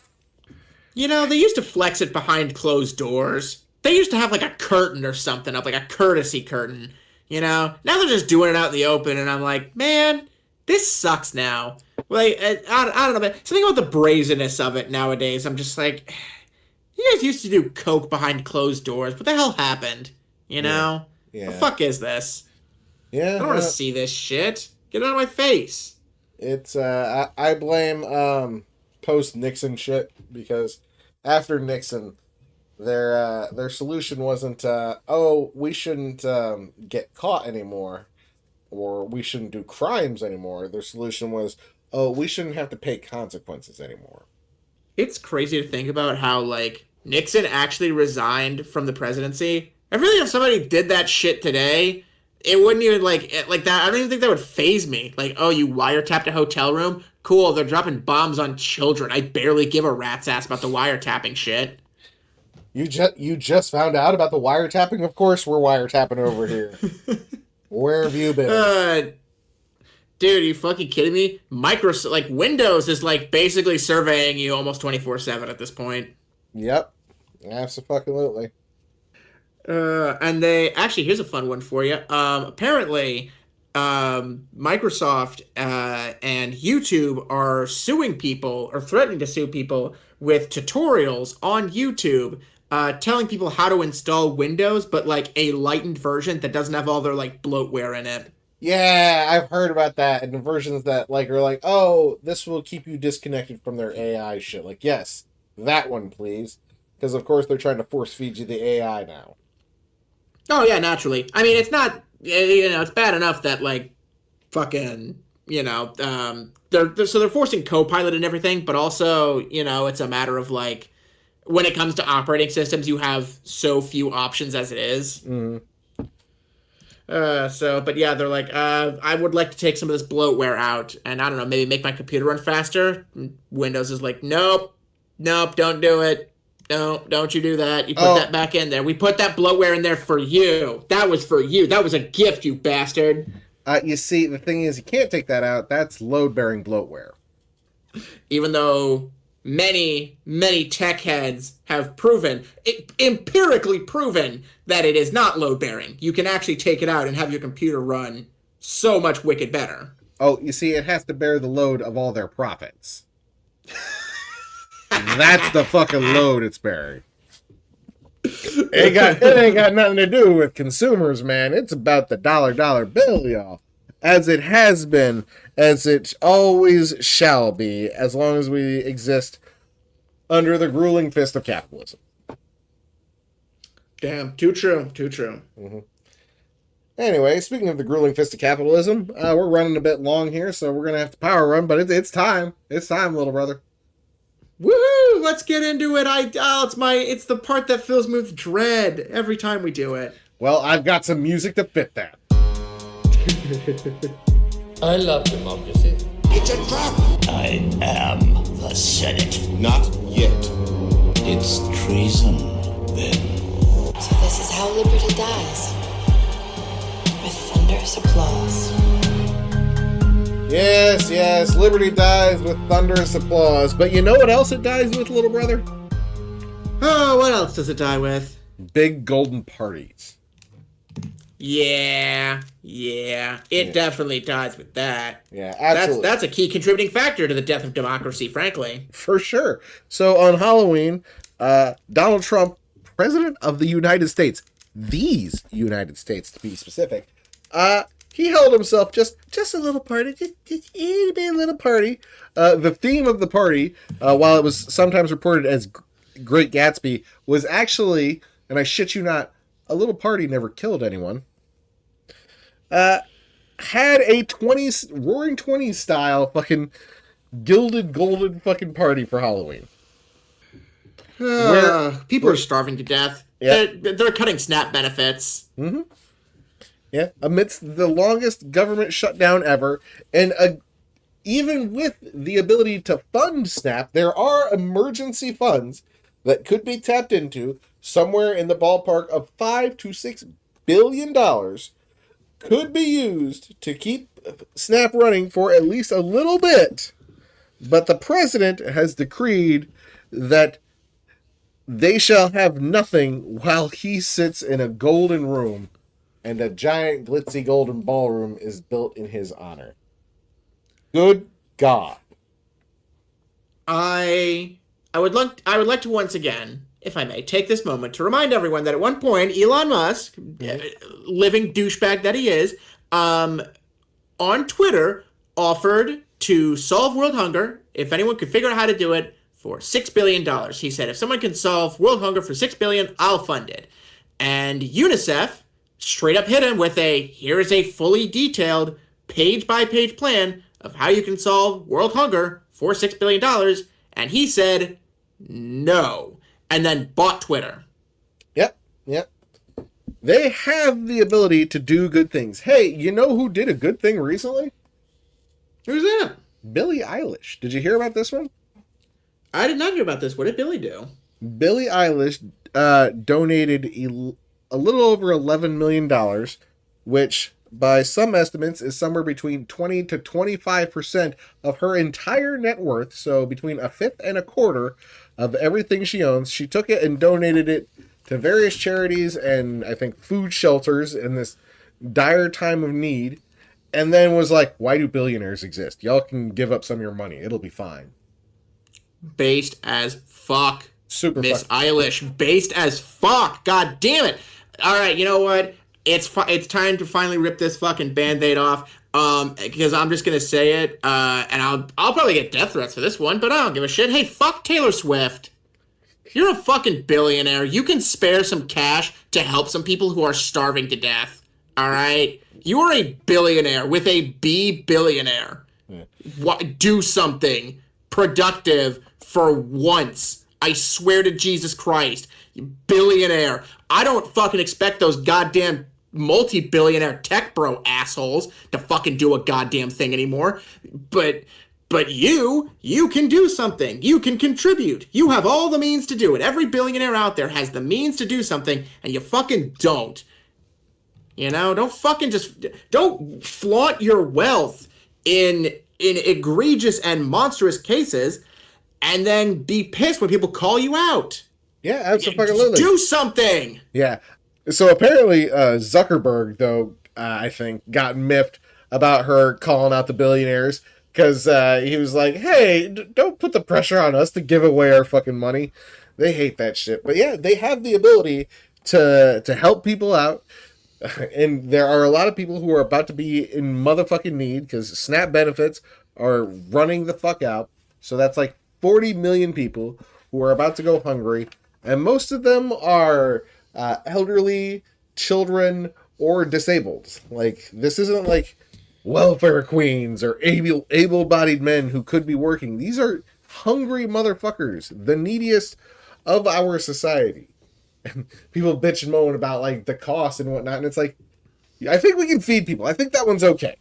You know, they used to flex it behind closed doors. They used to have, like, a curtain or something up, like a courtesy curtain, you know? Now they're just doing it out in the open, and I'm like, man, this sucks now. Like, I don't know, man. Something about the brazenness of it nowadays, I'm just like, you guys used to do coke behind closed doors. What the hell happened? You know? Yeah. The fuck is this? Yeah. I don't want to see this shit. Get it out of my face. It's, I blame, post-Nixon shit, because after Nixon, their solution wasn't, we shouldn't, get caught anymore, or we shouldn't do crimes anymore. Their solution was, we shouldn't have to pay consequences anymore. It's crazy to think about how, like, Nixon actually resigned from the presidency. I feel like if somebody did that shit today, it wouldn't even, like that. I don't even think that would faze me. Like, oh, you wiretapped a hotel room? Cool, they're dropping bombs on children. I barely give a rat's ass about the wiretapping shit. You just found out about the wiretapping? Of course we're wiretapping over here. Where have you been? Dude, are you fucking kidding me? Microsoft, like, Windows is, like, basically surveying you almost 24/7 at this point. Yep. Absolutely. And they actually, here's a fun one for you. Apparently, Microsoft and YouTube are suing people or threatening to sue people with tutorials on YouTube, telling people how to install Windows, but like a lightened version that doesn't have all their like bloatware in it. Yeah, I've heard about that, and the versions that like are like, oh, this will keep you disconnected from their AI shit. Like, yes, that one, please, because of course they're trying to force feed you the AI now. Oh, yeah, naturally. I mean, it's not, you know, it's bad enough that, like, fucking, you know, they're forcing Copilot and everything, but also, you know, it's a matter of, like, when it comes to operating systems, you have so few options as it is. Mm-hmm. But yeah, they're like, I would like to take some of this bloatware out, and I don't know, maybe make my computer run faster. Windows is like, nope, don't do it. No, don't you do that. You put that back in there. We put that bloatware in there for you. That was for you. That was a gift, you bastard. You see, the thing is, you can't take that out. That's load-bearing bloatware. Even though many tech heads have empirically proven, that it is not load-bearing. You can actually take it out and have your computer run so much wicked better. Oh, you see, it has to bear the load of all their profits. That's the fucking load it's bearing. It ain't got nothing to do with consumers, man. It's about the dollar bill, y'all. As it has been, as it always shall be, as long as we exist under the grueling fist of capitalism. Damn, too true. Mm-hmm. Anyway, speaking of the grueling fist of capitalism, we're running a bit long here, so we're going to have to power run, but it's time. It's time, little brother. Woohoo! Let's get into it. It's the part that fills me with dread every time we do it. Well, I've got some music to fit that. I love democracy. It's a trap! I am the Senate. Not yet. It's treason, then. So this is how liberty dies. With thunderous applause. Yes, liberty dies with thunderous applause. But you know what else it dies with, little brother? Oh, what else does it die with? Big golden parties. Yeah. It definitely dies with that. Yeah, absolutely. That's a key contributing factor to the death of democracy, frankly. For sure. So on Halloween, Donald Trump, President of the United States, these United States to be specific, he held himself just a little party, just itty bitty little party. The theme of the party, while it was sometimes reported as Great Gatsby, was actually, and I shit you not, a little party never killed anyone. Had a Roaring 20s style fucking gilded golden fucking party for Halloween. People are starving to death. Yeah. They're cutting SNAP benefits. Mm-hmm. Yeah, amidst the longest government shutdown ever, and even with the ability to fund SNAP, there are emergency funds that could be tapped into somewhere in the ballpark of $5 to $6 billion could be used to keep SNAP running for at least a little bit. But the president has decreed that they shall have nothing while he sits in a golden room, and a giant glitzy golden ballroom is built in his honor. Good God. I would like to once again, if I may, take this moment to remind everyone that at one point Elon Musk, living douchebag that he is, on Twitter offered to solve world hunger if anyone could figure out how to do it for $6 billion. He said, if someone can solve world hunger for $6 billion, I'll fund it. And UNICEF straight up hit him with here is a fully detailed page-by-page plan of how you can solve world hunger for $6 billion. And he said, no. And then bought Twitter. Yep. They have the ability to do good things. Hey, you know who did a good thing recently? Who's that? Billie Eilish. Did you hear about this one? I did not hear about this. What did Billie do? Billie Eilish donated a little over $11 million, which by some estimates is somewhere between 20 to 25% of her entire net worth. So between a fifth and a quarter of everything she owns. She took it and donated it to various charities and I think food shelters in this dire time of need. And then was like, why do billionaires exist? Y'all can give up some of your money. It'll be fine. Based as fuck. Super Miss fuck. Eilish. Based as fuck. God damn it. All right, you know what? It's time to finally rip this fucking Band-Aid off. Because I'm just gonna say it, and I'll probably get death threats for this one, but I don't give a shit. Hey, fuck Taylor Swift. You're a fucking billionaire. You can spare some cash to help some people who are starving to death. All right? You are a billionaire with a B billionaire. Yeah. Do something productive for once. I swear to Jesus Christ. You billionaire. I don't fucking expect those goddamn multi-billionaire tech bro assholes to fucking do a goddamn thing anymore. But you can do something. You can contribute. You have all the means to do it. Every billionaire out there has the means to do something, and you fucking don't. You know, don't flaunt your wealth in egregious and monstrous cases and then be pissed when people call you out. Yeah, absolutely. Do something. Yeah. So apparently Zuckerberg, though, I think, got miffed about her calling out the billionaires because he was like, hey, don't put the pressure on us to give away our fucking money. They hate that shit. But yeah, they have the ability to help people out. And there are a lot of people who are about to be in motherfucking need because SNAP benefits are running the fuck out. So that's like 40 million people who are about to go hungry. And most of them are elderly, children, or disabled. Like, this isn't like welfare queens or able-bodied men who could be working. These are hungry motherfuckers, the neediest of our society. And people bitch and moan about like the cost and whatnot, and it's like, I think we can feed people. I think that one's okay.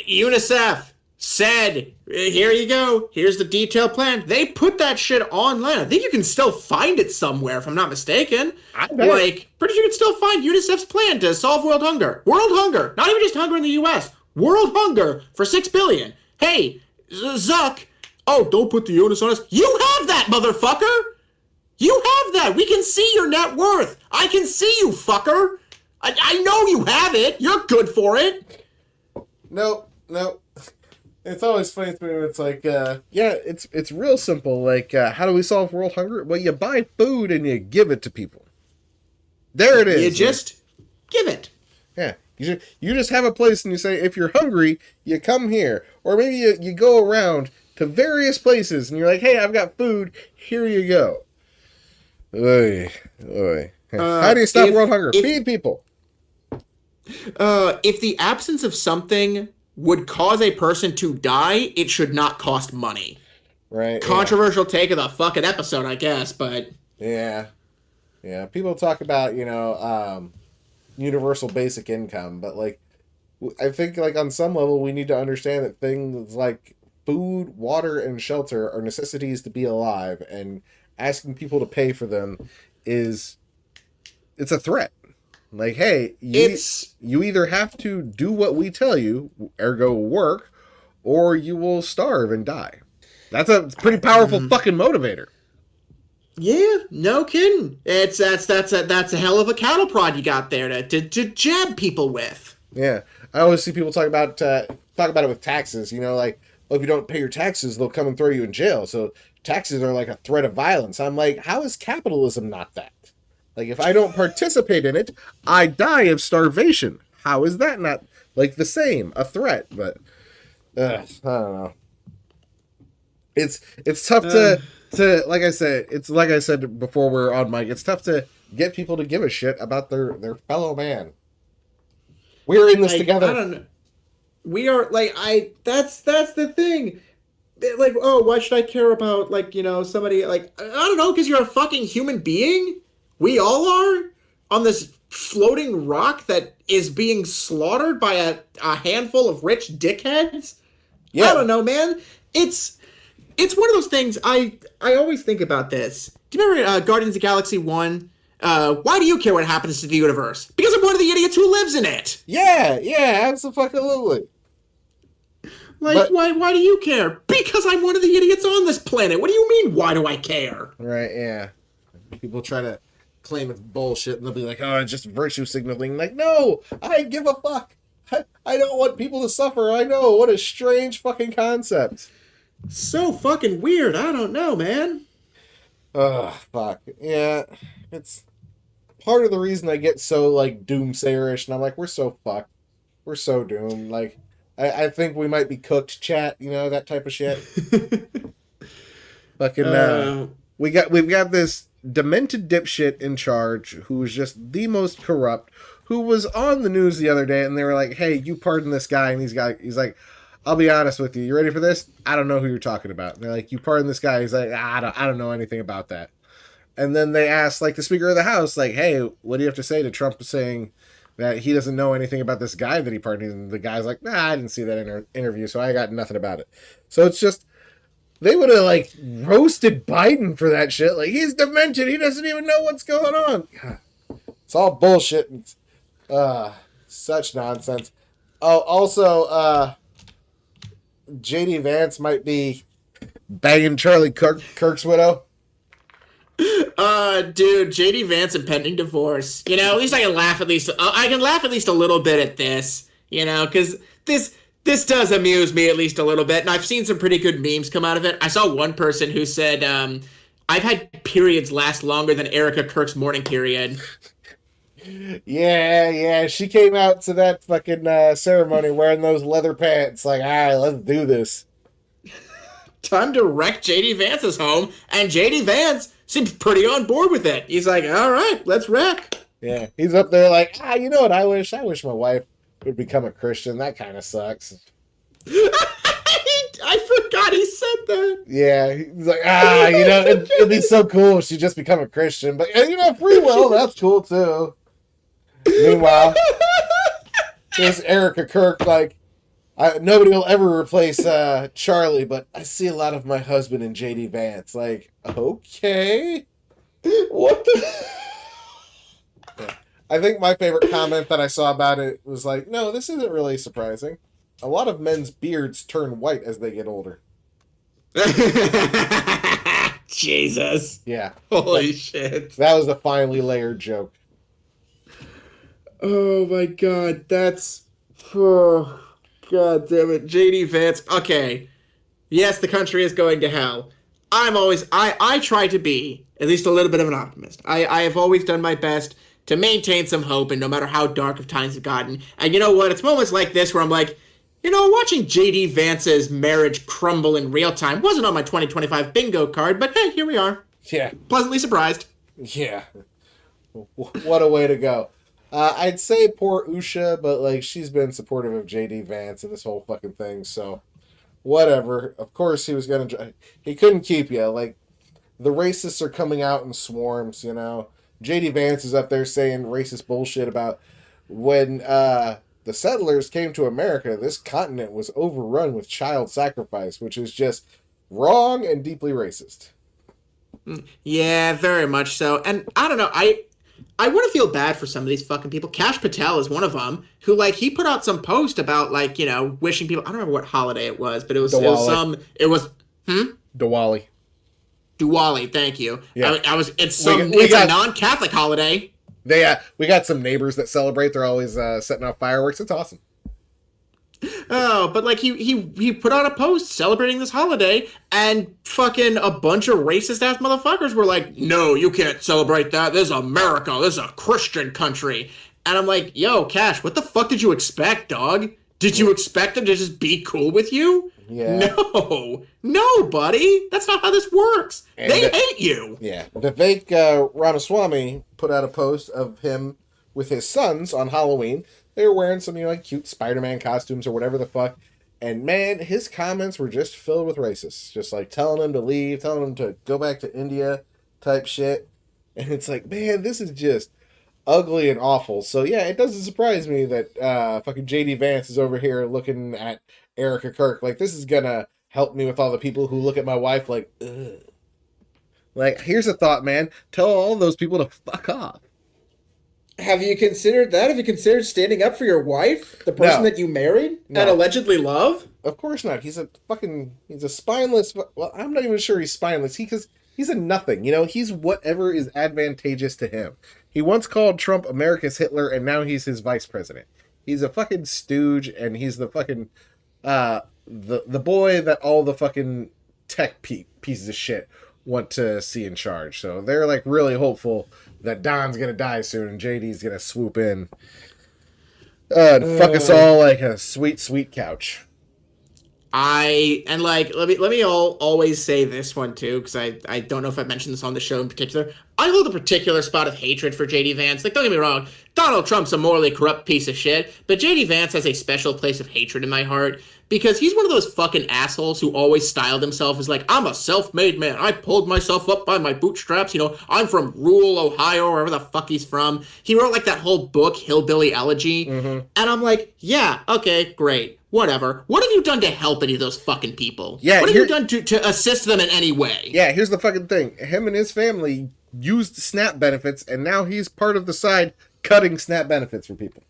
UNICEF said, here you go. Here's the detailed plan. They put that shit online. I think you can still find it somewhere, if I'm not mistaken. I bet. Like, pretty sure you can still find UNICEF's plan to solve world hunger. World hunger. Not even just hunger in the U.S. World hunger for $6 billion. Hey, Zuck. Oh, don't put the onus on us. You have that, motherfucker. You have that. We can see your net worth. I can see you, fucker. I know you have it. You're good for it. No. It's always funny to me when it's like, it's real simple. Like, how do we solve world hunger? Well, you buy food and you give it to people. There it is. You just give it. Yeah. You just have a place and you say, if you're hungry, you come here. Or maybe you go around to various places and you're like, hey, I've got food. Here you go. Oy, oy. How do you stop world hunger? Feed people. If the absence of something would cause a person to die, it should not cost money. Right. Controversial take of the fucking episode, I guess, but... Yeah. Yeah. People talk about, universal basic income, but, like, I think, like, on some level, we need to understand that things like food, water, and shelter are necessities to be alive, and asking people to pay for them it's a threat. Like, hey, you either have to do what we tell you, ergo work, or you will starve and die. That's a pretty powerful fucking motivator. Yeah, no kidding. That's a hell of a cattle prod you got there to jab people with. Yeah, I always see people talk about it with taxes. Like, well, if you don't pay your taxes, they'll come and throw you in jail. So taxes are like a threat of violence. I'm like, how is capitalism not that? Like, if I don't participate in it, I die of starvation. How is that not, like, the same? A threat, but I don't know. It's tough to like I said before we're on mic, it's tough to get people to give a shit about their fellow man. We're in this together. I don't know. We are, like, that's the thing. Like, oh, why should I care about, like, somebody, like, I don't know, because you're a fucking human being? We all are on this floating rock that is being slaughtered by a handful of rich dickheads. Yeah. I don't know, man. It's one of those things. I always think about this. Do you remember Guardians of the Galaxy 1? Why do you care what happens to the universe? Because I'm one of the idiots who lives in it. Yeah, absolutely. Like, why do you care? Because I'm one of the idiots on this planet. What do you mean, why do I care? Right, yeah. People try to claim it's bullshit, and they'll be like, oh, it's just virtue signaling. Like, no, I give a fuck. I don't want people to suffer. I know. What a strange fucking concept. So fucking weird. I don't know, man. Ugh, fuck. Yeah, it's part of the reason I get so, like, doomsayerish, and I'm like, we're so fucked. We're so doomed. Like, I think we might be cooked, chat, that type of shit. Fucking, we've got this demented dipshit in charge who is just the most corrupt, who was on the news the other day, and they were like, hey, you pardon this guy, and he's like, I'll be honest with you. You ready for this? I don't know who you're talking about. And they're like, you pardon this guy? He's like, I don't know anything about that. And then they asked, like, the Speaker of the House, like, hey, what do you have to say to Trump saying that he doesn't know anything about this guy that he pardoned? And the guy's like, I didn't see that interview, so I got nothing about it. So it's just, they would have, like, roasted Biden for that shit. Like, he's demented. He doesn't even know what's going on. It's all bullshit. Such nonsense. Oh, also, JD Vance might be banging Charlie Kirk's widow. Dude, JD Vance impending divorce. At least I can laugh at least a little bit at this. Because this does amuse me at least a little bit, and I've seen some pretty good memes come out of it. I saw one person who said, I've had periods last longer than Erika Kirk's morning period. Yeah, she came out to that fucking ceremony wearing those leather pants, like, let's do this. Time to wreck JD Vance's home, and JD Vance seems pretty on board with it. He's like, all right, let's wreck. Yeah, he's up there like, you know what I wish? I wish my wife would become a Christian. That kind of sucks. I forgot he said that. Yeah, he's like, it'd be so cool if she just become a Christian. But, free will, that's cool too. Meanwhile, there's Erika Kirk, like, nobody will ever replace Charlie, but I see a lot of my husband in JD Vance. Like, okay. What the... Yeah. I think my favorite comment that I saw about it was like, no, this isn't really surprising. A lot of men's beards turn white as they get older. Jesus. Yeah. Holy shit. That was a finely layered joke. Oh my god, that's... Oh, god damn it. JD Vance. Okay. Yes, the country is going to hell. I try to be at least a little bit of an optimist. I have always done my best to maintain some hope, and no matter how dark of times have gotten. And you know what? It's moments like this where I'm like, watching J.D. Vance's marriage crumble in real time wasn't on my 2025 bingo card, but hey, here we are. Yeah. Pleasantly surprised. Yeah. What a way to go. I'd say poor Usha, but like she's been supportive of JD Vance and this whole fucking thing, so whatever. Of course he couldn't keep you. Like the racists are coming out in swarms, JD Vance is up there saying racist bullshit about when the settlers came to America, this continent was overrun with child sacrifice, which is just wrong and deeply racist. Yeah, very much so. And I don't know, I want to feel bad for some of these fucking people. Kash Patel is one of them who, like, he put out some post about, like, wishing people. I don't remember what holiday it was, but it was Diwali. Diwali, thank you. Yeah. It's a non-Catholic holiday. We got some neighbors that celebrate. They're always setting off fireworks. It's awesome. Oh, but like he put out a post celebrating this holiday, and fucking a bunch of racist ass motherfuckers were like, "No, you can't celebrate that. This is America. This is a Christian country." And I'm like, "Yo, Cash, what the fuck did you expect, dog? Did you expect them to just be cool with you? Yeah. No, buddy. That's not how this works. And they hate you." Yeah. Vivek Ramaswamy put out a post of him with his sons on Halloween. They were wearing some, cute Spider-Man costumes or whatever the fuck. And man, his comments were just filled with racists. Just like telling him to leave, telling him to go back to India type shit. And it's like, man, this is just ugly and awful. So yeah, it doesn't surprise me that fucking JD Vance is over here looking at Erika Kirk. Like, this is gonna help me with all the people who look at my wife like, ugh. Like, here's a thought, man. Tell all those people to fuck off. Have you considered that? Have you considered standing up for your wife? The person that you married and allegedly love? Of course not. He's a spineless... Well, I'm not even sure he's spineless. He's a nothing. He's whatever is advantageous to him. He once called Trump America's Hitler, and now he's his vice president. He's a fucking stooge, and he's the fucking... the boy that all the fucking tech pieces of shit want to see in charge. So they're like really hopeful that Don's gonna die soon and JD's gonna swoop in and fuck us all like a sweet, sweet couch. Let me always say this one too, because I don't know if I've mentioned this on the show in particular. I hold a particular spot of hatred for JD Vance. Like, don't get me wrong, Donald Trump's a morally corrupt piece of shit, but JD Vance has a special place of hatred in my heart because he's one of those fucking assholes who always styled himself as like, I'm a self-made man. I pulled myself up by my bootstraps. I'm from rural Ohio, wherever the fuck he's from. He wrote like that whole book, Hillbilly Elegy. Mm-hmm. And I'm like, yeah, okay, great. Whatever. What have you done to help any of those fucking people? Yeah, what have you done to assist them in any way? Yeah, here's the fucking thing. Him and his family used SNAP benefits, and now he's part of the side cutting SNAP benefits for people.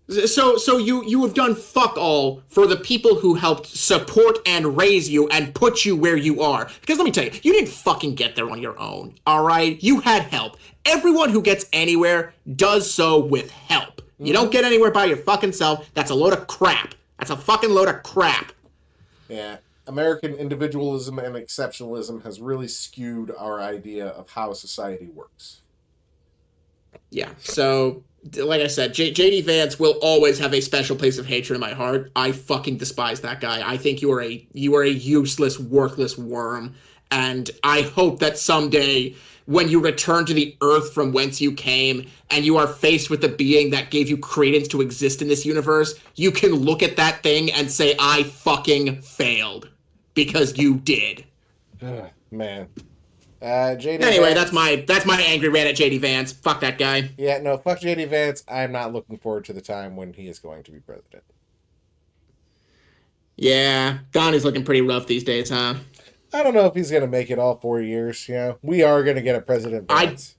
So you have done fuck all for the people who helped support and raise you and put you where you are. Because let me tell you, you didn't fucking get there on your own, all right? You had help. Everyone who gets anywhere does so with help. Mm-hmm. You don't get anywhere by your fucking self. That's a load of crap. That's a fucking load of crap. Yeah. American individualism and exceptionalism has really skewed our idea of how society works. Yeah, so... Like I said, J.D. Vance will always have a special place of hatred in my heart. I fucking despise that guy. I think you are a useless, worthless worm. And I hope that someday, when you return to the earth from whence you came, and you are faced with the being that gave you credence to exist in this universe, you can look at that thing and say, I fucking failed. Because you did. Man. JD anyway, Vance, that's my angry rant at JD Vance. Fuck that guy. Yeah, no, fuck JD Vance. I'm not looking forward to the time when he is going to be president. Yeah, Donnie's looking pretty rough these days, huh? I don't know if he's gonna make it all 4 years. We are gonna get a president. Vance.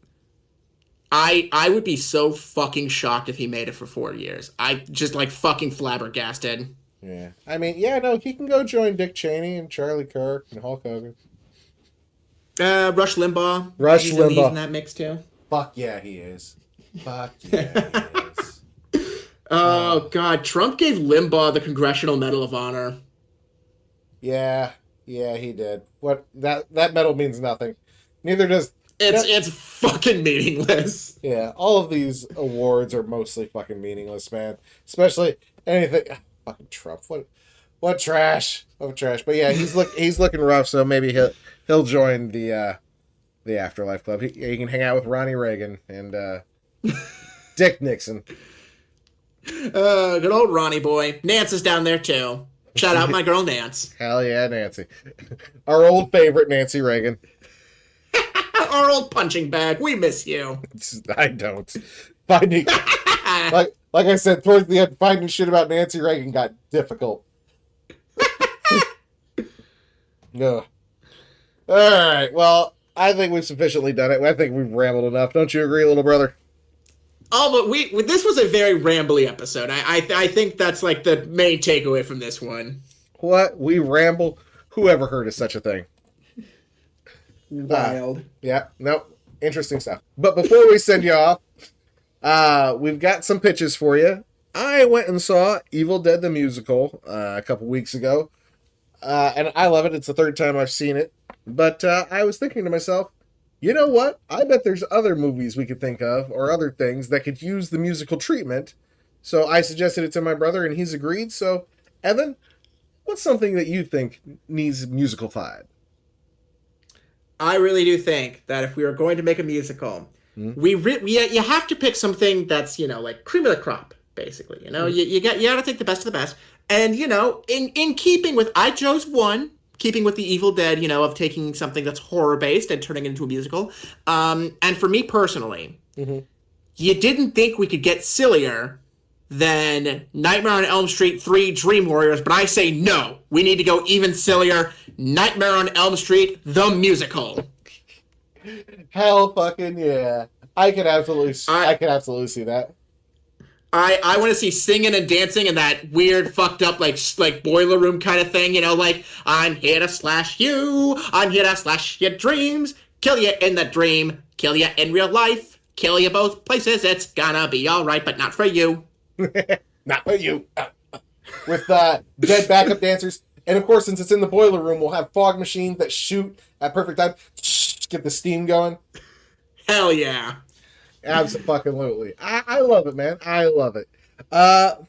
I would be so fucking shocked if he made it for 4 years. I just like fucking flabbergasted. Yeah, I mean, yeah, no, he can go join Dick Cheney and Charlie Kirk and Hulk Hogan. Rush Limbaugh. He's in that mix too. Fuck yeah, he is. Fuck yeah, he is. Oh God, Trump gave Limbaugh the Congressional Medal of Honor. Yeah, he did. What that medal means nothing. Neither does It's fucking meaningless. Yeah, all of these awards are mostly fucking meaningless, man. Especially anything. Fucking Trump. What trash? Oh, trash. But yeah, he's looking rough. So maybe he'll join the Afterlife Club. He can hang out with Ronnie Reagan and Dick Nixon. Good old Ronnie boy. Nance is down there too. Shout out my girl Nance. Hell yeah, Nancy. Our old favorite Nancy Reagan. Our old punching bag. We miss you. I don't. Finding like I said, towards the end, finding shit about Nancy Reagan got difficult. No. All right. Well, I think we've sufficiently done it. I think we've rambled enough. Don't you agree, little brother? Oh, but this was a very rambly episode. I think that's like the main takeaway from this one. What? We ramble? Whoever heard of such a thing? Wild. Yeah. Nope. Interesting stuff. But before we send you off, we've got some pitches for you. I went and saw Evil Dead the Musical a couple weeks ago. And I love it. It's the third time I've seen it. But I was thinking to myself, you know what? I bet there's other movies we could think of, or other things that could use the musical treatment. So I suggested it to my brother, and he's agreed. So, Evan, what's something that you think needs musical-fied? I really do think that if we were going to make a musical, you have to pick something that's, like cream of the crop, basically. You got to take the best of the best. And, in keeping with, I chose one, keeping with the Evil Dead, of taking something that's horror-based and turning it into a musical. And for me personally, you didn't think we could get sillier than Nightmare on Elm Street 3 Dream Warriors, but I say no. We need to go even sillier. Nightmare on Elm Street, the musical. Hell fucking yeah. I could absolutely see that. I want to see singing and dancing and that weird fucked up like boiler room kind of thing, like I'm here to slash you, I'm here to slash your dreams, kill you in the dream, kill you in real life, kill you both places, it's gonna be alright, but not for you. Not for you. With dead backup dancers. And of course, since it's in the boiler room, we'll have fog machines that shoot at perfect time. Get the steam going. Hell yeah. Absolutely. I love it, man. I love it.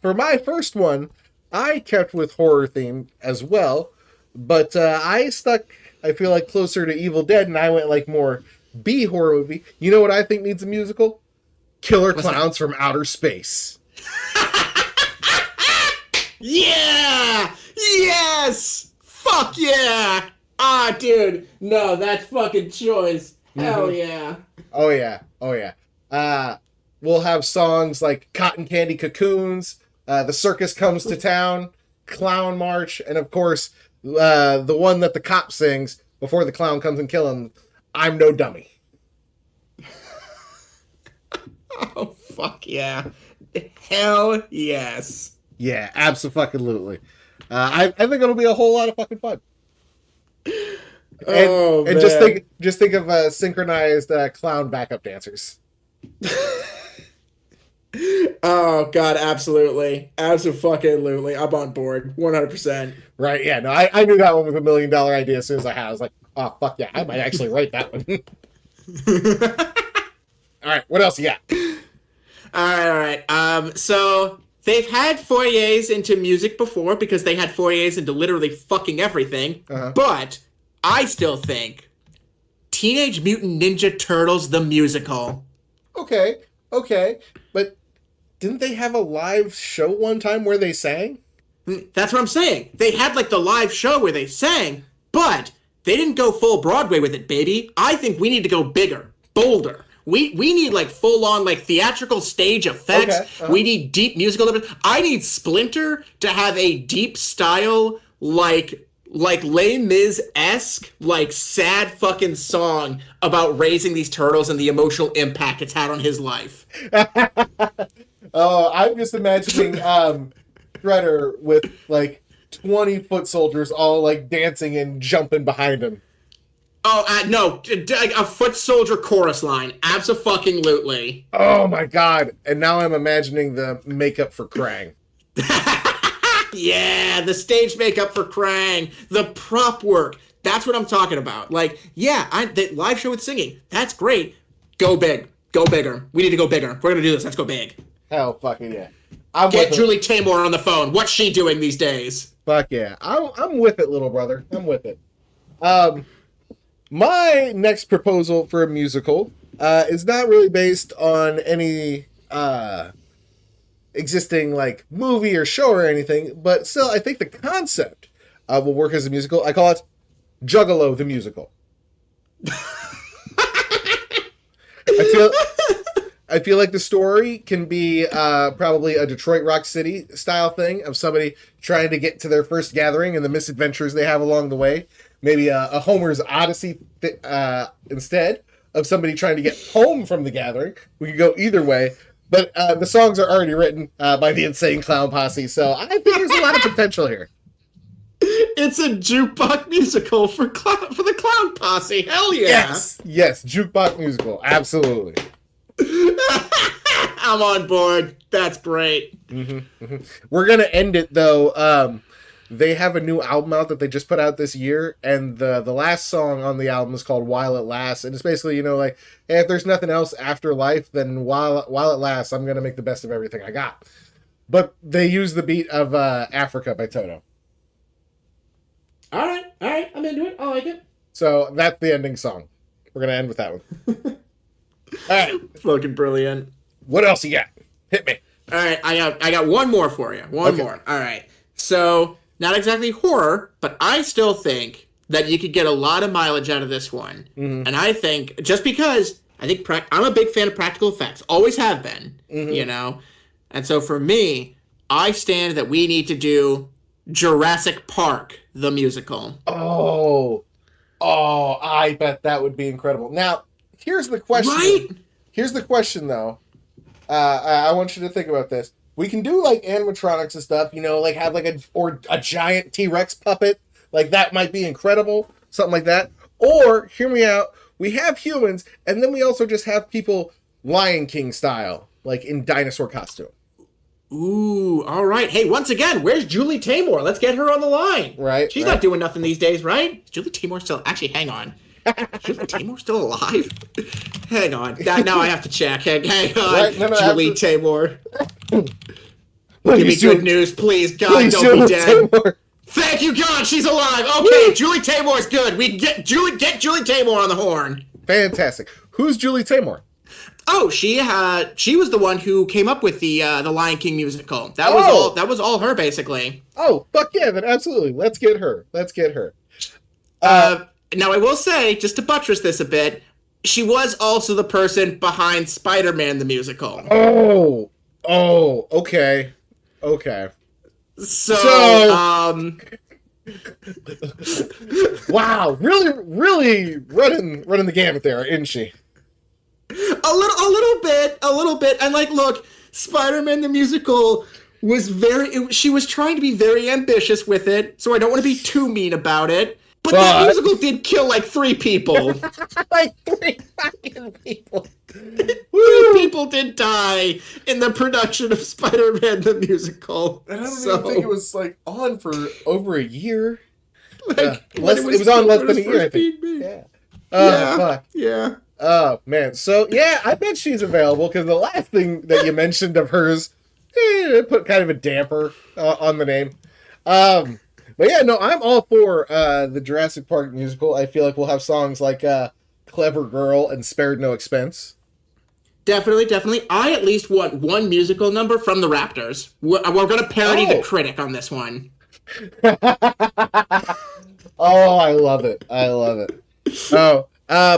For my first one, I kept with horror theme as well, but I stuck, I feel like, closer to Evil Dead, and I went like more B horror movie. You know what I think needs a musical? Killer Clowns from Outer Space. Yeah! Yes! Fuck yeah! Ah, dude. No, that's fucking choice. Hell yeah. Oh, yeah. Oh, yeah. We'll have songs like Cotton Candy Cocoons, The Circus Comes to Town, Clown March, and of course, the one that the cop sings before the clown comes and kills him, I'm No Dummy. Oh, fuck yeah. Hell yes. Yeah, absolutely. I think it'll be a whole lot of fucking fun. And man. just think of synchronized clown backup dancers. Oh god, absolutely. Absolutely. I'm on board. 100%. Right, yeah. No, I knew that one was $1 million idea as soon as I had it. I was like, oh fuck yeah, I might actually write that one. Alright, what else you got? Alright. So they've had forays into music before because they had forays into literally fucking everything. But I still think Teenage Mutant Ninja Turtles the musical. Okay. But didn't they have a live show one time where they sang? That's what I'm saying. They had like the live show where they sang, but they didn't go full Broadway with it, baby. I think we need to go bigger, bolder. We need like full on like theatrical stage effects. Okay. We need deep musical. I need Splinter to have a deep style like Les Mis-esque, like sad fucking song about raising these turtles and the emotional impact it's had on his life. Oh, I'm just imagining Shredder with like 20 foot soldiers all like dancing and jumping behind him. Oh, no, a foot soldier chorus line. Abso-fucking-lutely. Oh my god. And now I'm imagining the makeup for Krang. Yeah, the stage makeup for Krang, the prop work, That's what I'm talking about. Like, yeah, the live show with singing, that's great. Go big. Go bigger. We need to go bigger. We're going to do this. Let's go big. Hell fucking yeah. Get Julie Taymor on the phone. What's she doing these days? Fuck yeah. I'm with it, little brother. I'm with it. My next proposal for a musical is not really based on any existing like movie or show or anything, but still, I think the concept will work as a musical. I call it Juggalo the Musical. I feel like the story can be probably a Detroit Rock City style thing of somebody trying to get to their first gathering and the misadventures they have along the way. Maybe a Homer's Odyssey instead of somebody trying to get home from the gathering. We could go either way. But the songs are already written by the Insane Clown Posse, so I think there's a lot of potential here. It's a jukebox musical for the Clown Posse. Hell yeah! Yes, jukebox musical, absolutely. I'm on board. That's great. Mm-hmm. We're gonna end it though. They have a new album out that they just put out this year, and the last song on the album is called "While It Lasts," and it's basically, like, hey, if there's nothing else after life, then while it lasts, I'm gonna make the best of everything I got. But they use the beat of "Africa" by Toto. All right, I'm into it. I like it. So that's the ending song. We're gonna end with that one. All right, fucking brilliant. What else you got? Hit me. All right, I got one more for you. One more. All right. So, not exactly horror, but I still think that you could get a lot of mileage out of this one. Mm-hmm. And I think, just because I think I'm a big fan of practical effects, always have been, And so for me, I stand that we need to do Jurassic Park, the musical. Oh, I bet that would be incredible. Now, here's the question. Right? Here's the question, though. I want you to think about this. We can do like animatronics and stuff, like have like a giant T-Rex puppet. Like that might be incredible. Something like that. Or, hear me out, we have humans, and then we also just have people Lion King style, like in dinosaur costume. Ooh, all right. Hey, once again, where's Julie Taymor? Let's get her on the line. Right. She's not doing nothing these days, right? Is Julie Taymor still... Actually, hang on. Is Julie Taymor still alive? Hang on. Now I have to check. Hang on. Right? No, Julie Taymor. Give me good news, please. God, please, don't be dead. Taymor. Thank you, God, she's alive. Okay, Julie Taymor's good. We get Julie Taymor on the horn. Fantastic. Who's Julie Taymor? Oh, she was the one who came up with the Lion King musical. That was all her, basically. Oh, fuck yeah, then absolutely. Let's get her. Now, I will say, just to buttress this a bit, she was also the person behind Spider-Man the musical. Oh, okay. So wow, really running the gamut there, isn't she? A little bit. And like, look, Spider-Man the musical was she was trying to be very ambitious with it, so I don't want to be too mean about it. But that musical did kill like 3 people. Like 3 fucking people. 3 people did die in the production of Spider-Man the musical. And I don't even think it was like on for over a year. Like it was on less than a year, I think. Yeah. Fuck. Yeah. Oh man. So yeah, I bet she's available because the last thing that you mentioned of hers, put kind of a damper on the name. But yeah, no, I'm all for the Jurassic Park musical. I feel like we'll have songs like Clever Girl and Spared No Expense. Definitely. I at least want one musical number from the Raptors. We're going to parody the Critic on this one. Oh, I love it. Oh,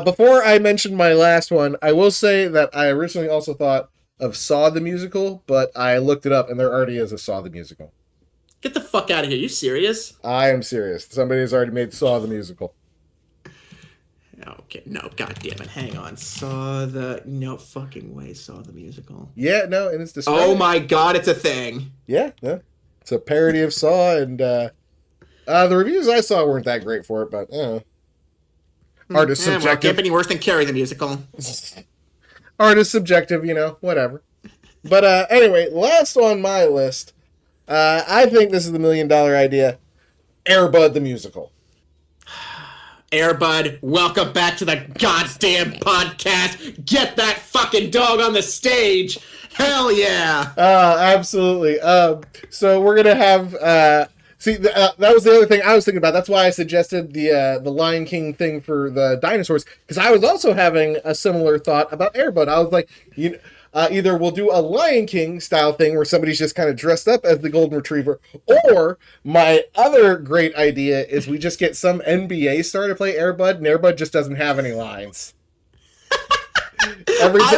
before I mention my last one, I will say that I originally also thought of Saw the Musical, but I looked it up and there already is a Saw the Musical. Get the fuck out of here. You serious? I am serious. Somebody has already made Saw the Musical. Okay, no, goddamn it. Hang on. No fucking way, Saw the Musical. Yeah, no, and it's described. Oh my god, it's a thing. Yeah, no. It's a parody of Saw, and the reviews I saw weren't that great for it, but, art is subjective. Well, can't be any worse than Carrie the Musical. Art is subjective, whatever. But anyway, last on my list, I think this is the $1 million idea. Air Bud the Musical. Air Bud, welcome back to the goddamn podcast. Get that fucking dog on the stage. Hell yeah. Absolutely. So we're gonna have that was the other thing I was thinking about. That's why I suggested the Lion King thing for the dinosaurs, because I was also having a similar thought about Air Bud. I was like, either we'll do a Lion King style thing where somebody's just kind of dressed up as the golden retriever, or my other great idea is we just get some NBA star to play Air Bud, and Air Bud just doesn't have any lines.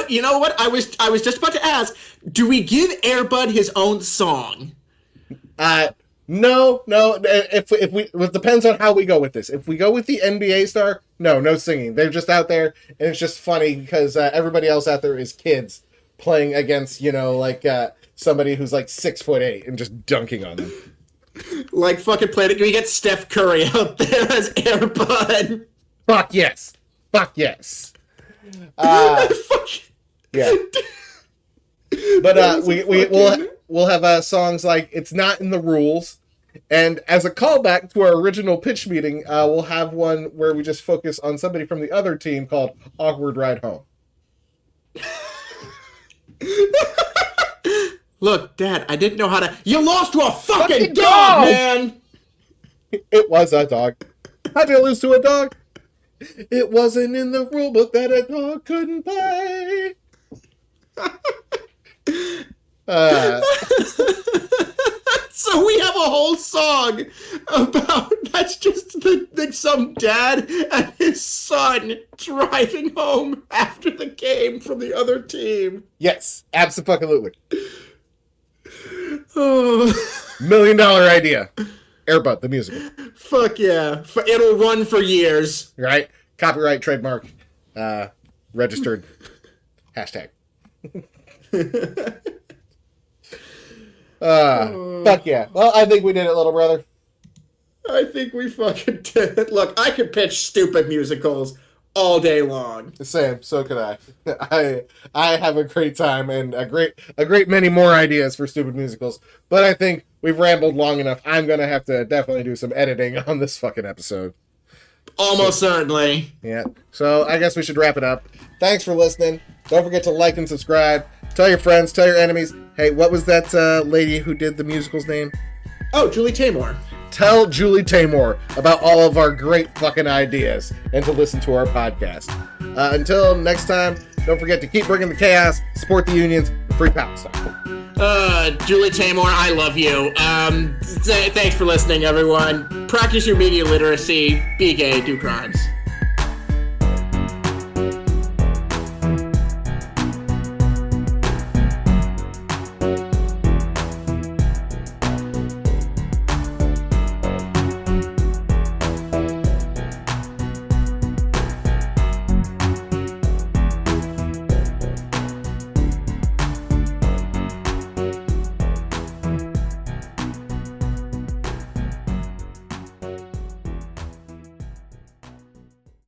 You know what? I was just about to ask, do we give Air Bud his own song? No. If we, it depends on how we go with this. If we go with the NBA star, no singing. They're just out there, and it's just funny because everybody else out there is kids playing against, somebody who's like 6'8" and just dunking on them. Like fucking we get Steph Curry out there as Air Bud. Fuck yes. Yeah. But we'll have songs like "It's Not in the Rules," and as a callback to our original pitch meeting, we'll have one where we just focus on somebody from the other team called "Awkward Ride Home." Look, Dad, I didn't know how to. You lost to a fucking dog, man. It was a dog. How'd you lose to a dog? It wasn't in the rule book that a dog couldn't play. So we have a whole song about that's just some dad and his son driving home after the game from the other team. Yes, absolutely. Oh. $1 million idea. Air Bud, the musical. Fuck yeah. It'll run for years. Right? Copyright, trademark, registered. Hashtag. Fuck yeah. Well, I think we did it, little brother. I think we fucking did it. Look, I could pitch stupid musicals all day long. Same, so could I. I have a great time and a great many more ideas for stupid musicals. But I think we've rambled long enough. I'm gonna have to definitely do some editing on this fucking episode. Almost certainly. Yeah. So I guess we should wrap it up. Thanks for listening. Don't forget to like and subscribe. Tell your friends, tell your enemies. Hey, what was that lady who did the musical's name? Oh, Julie Taymor. Tell Julie Taymor about all of our great fucking ideas and to listen to our podcast. Until next time, don't forget to keep bringing the chaos, support the unions, and free Palestine. Julie Taymor, I love you. Thanks for listening, everyone. Practice your media literacy. Be gay, do crimes.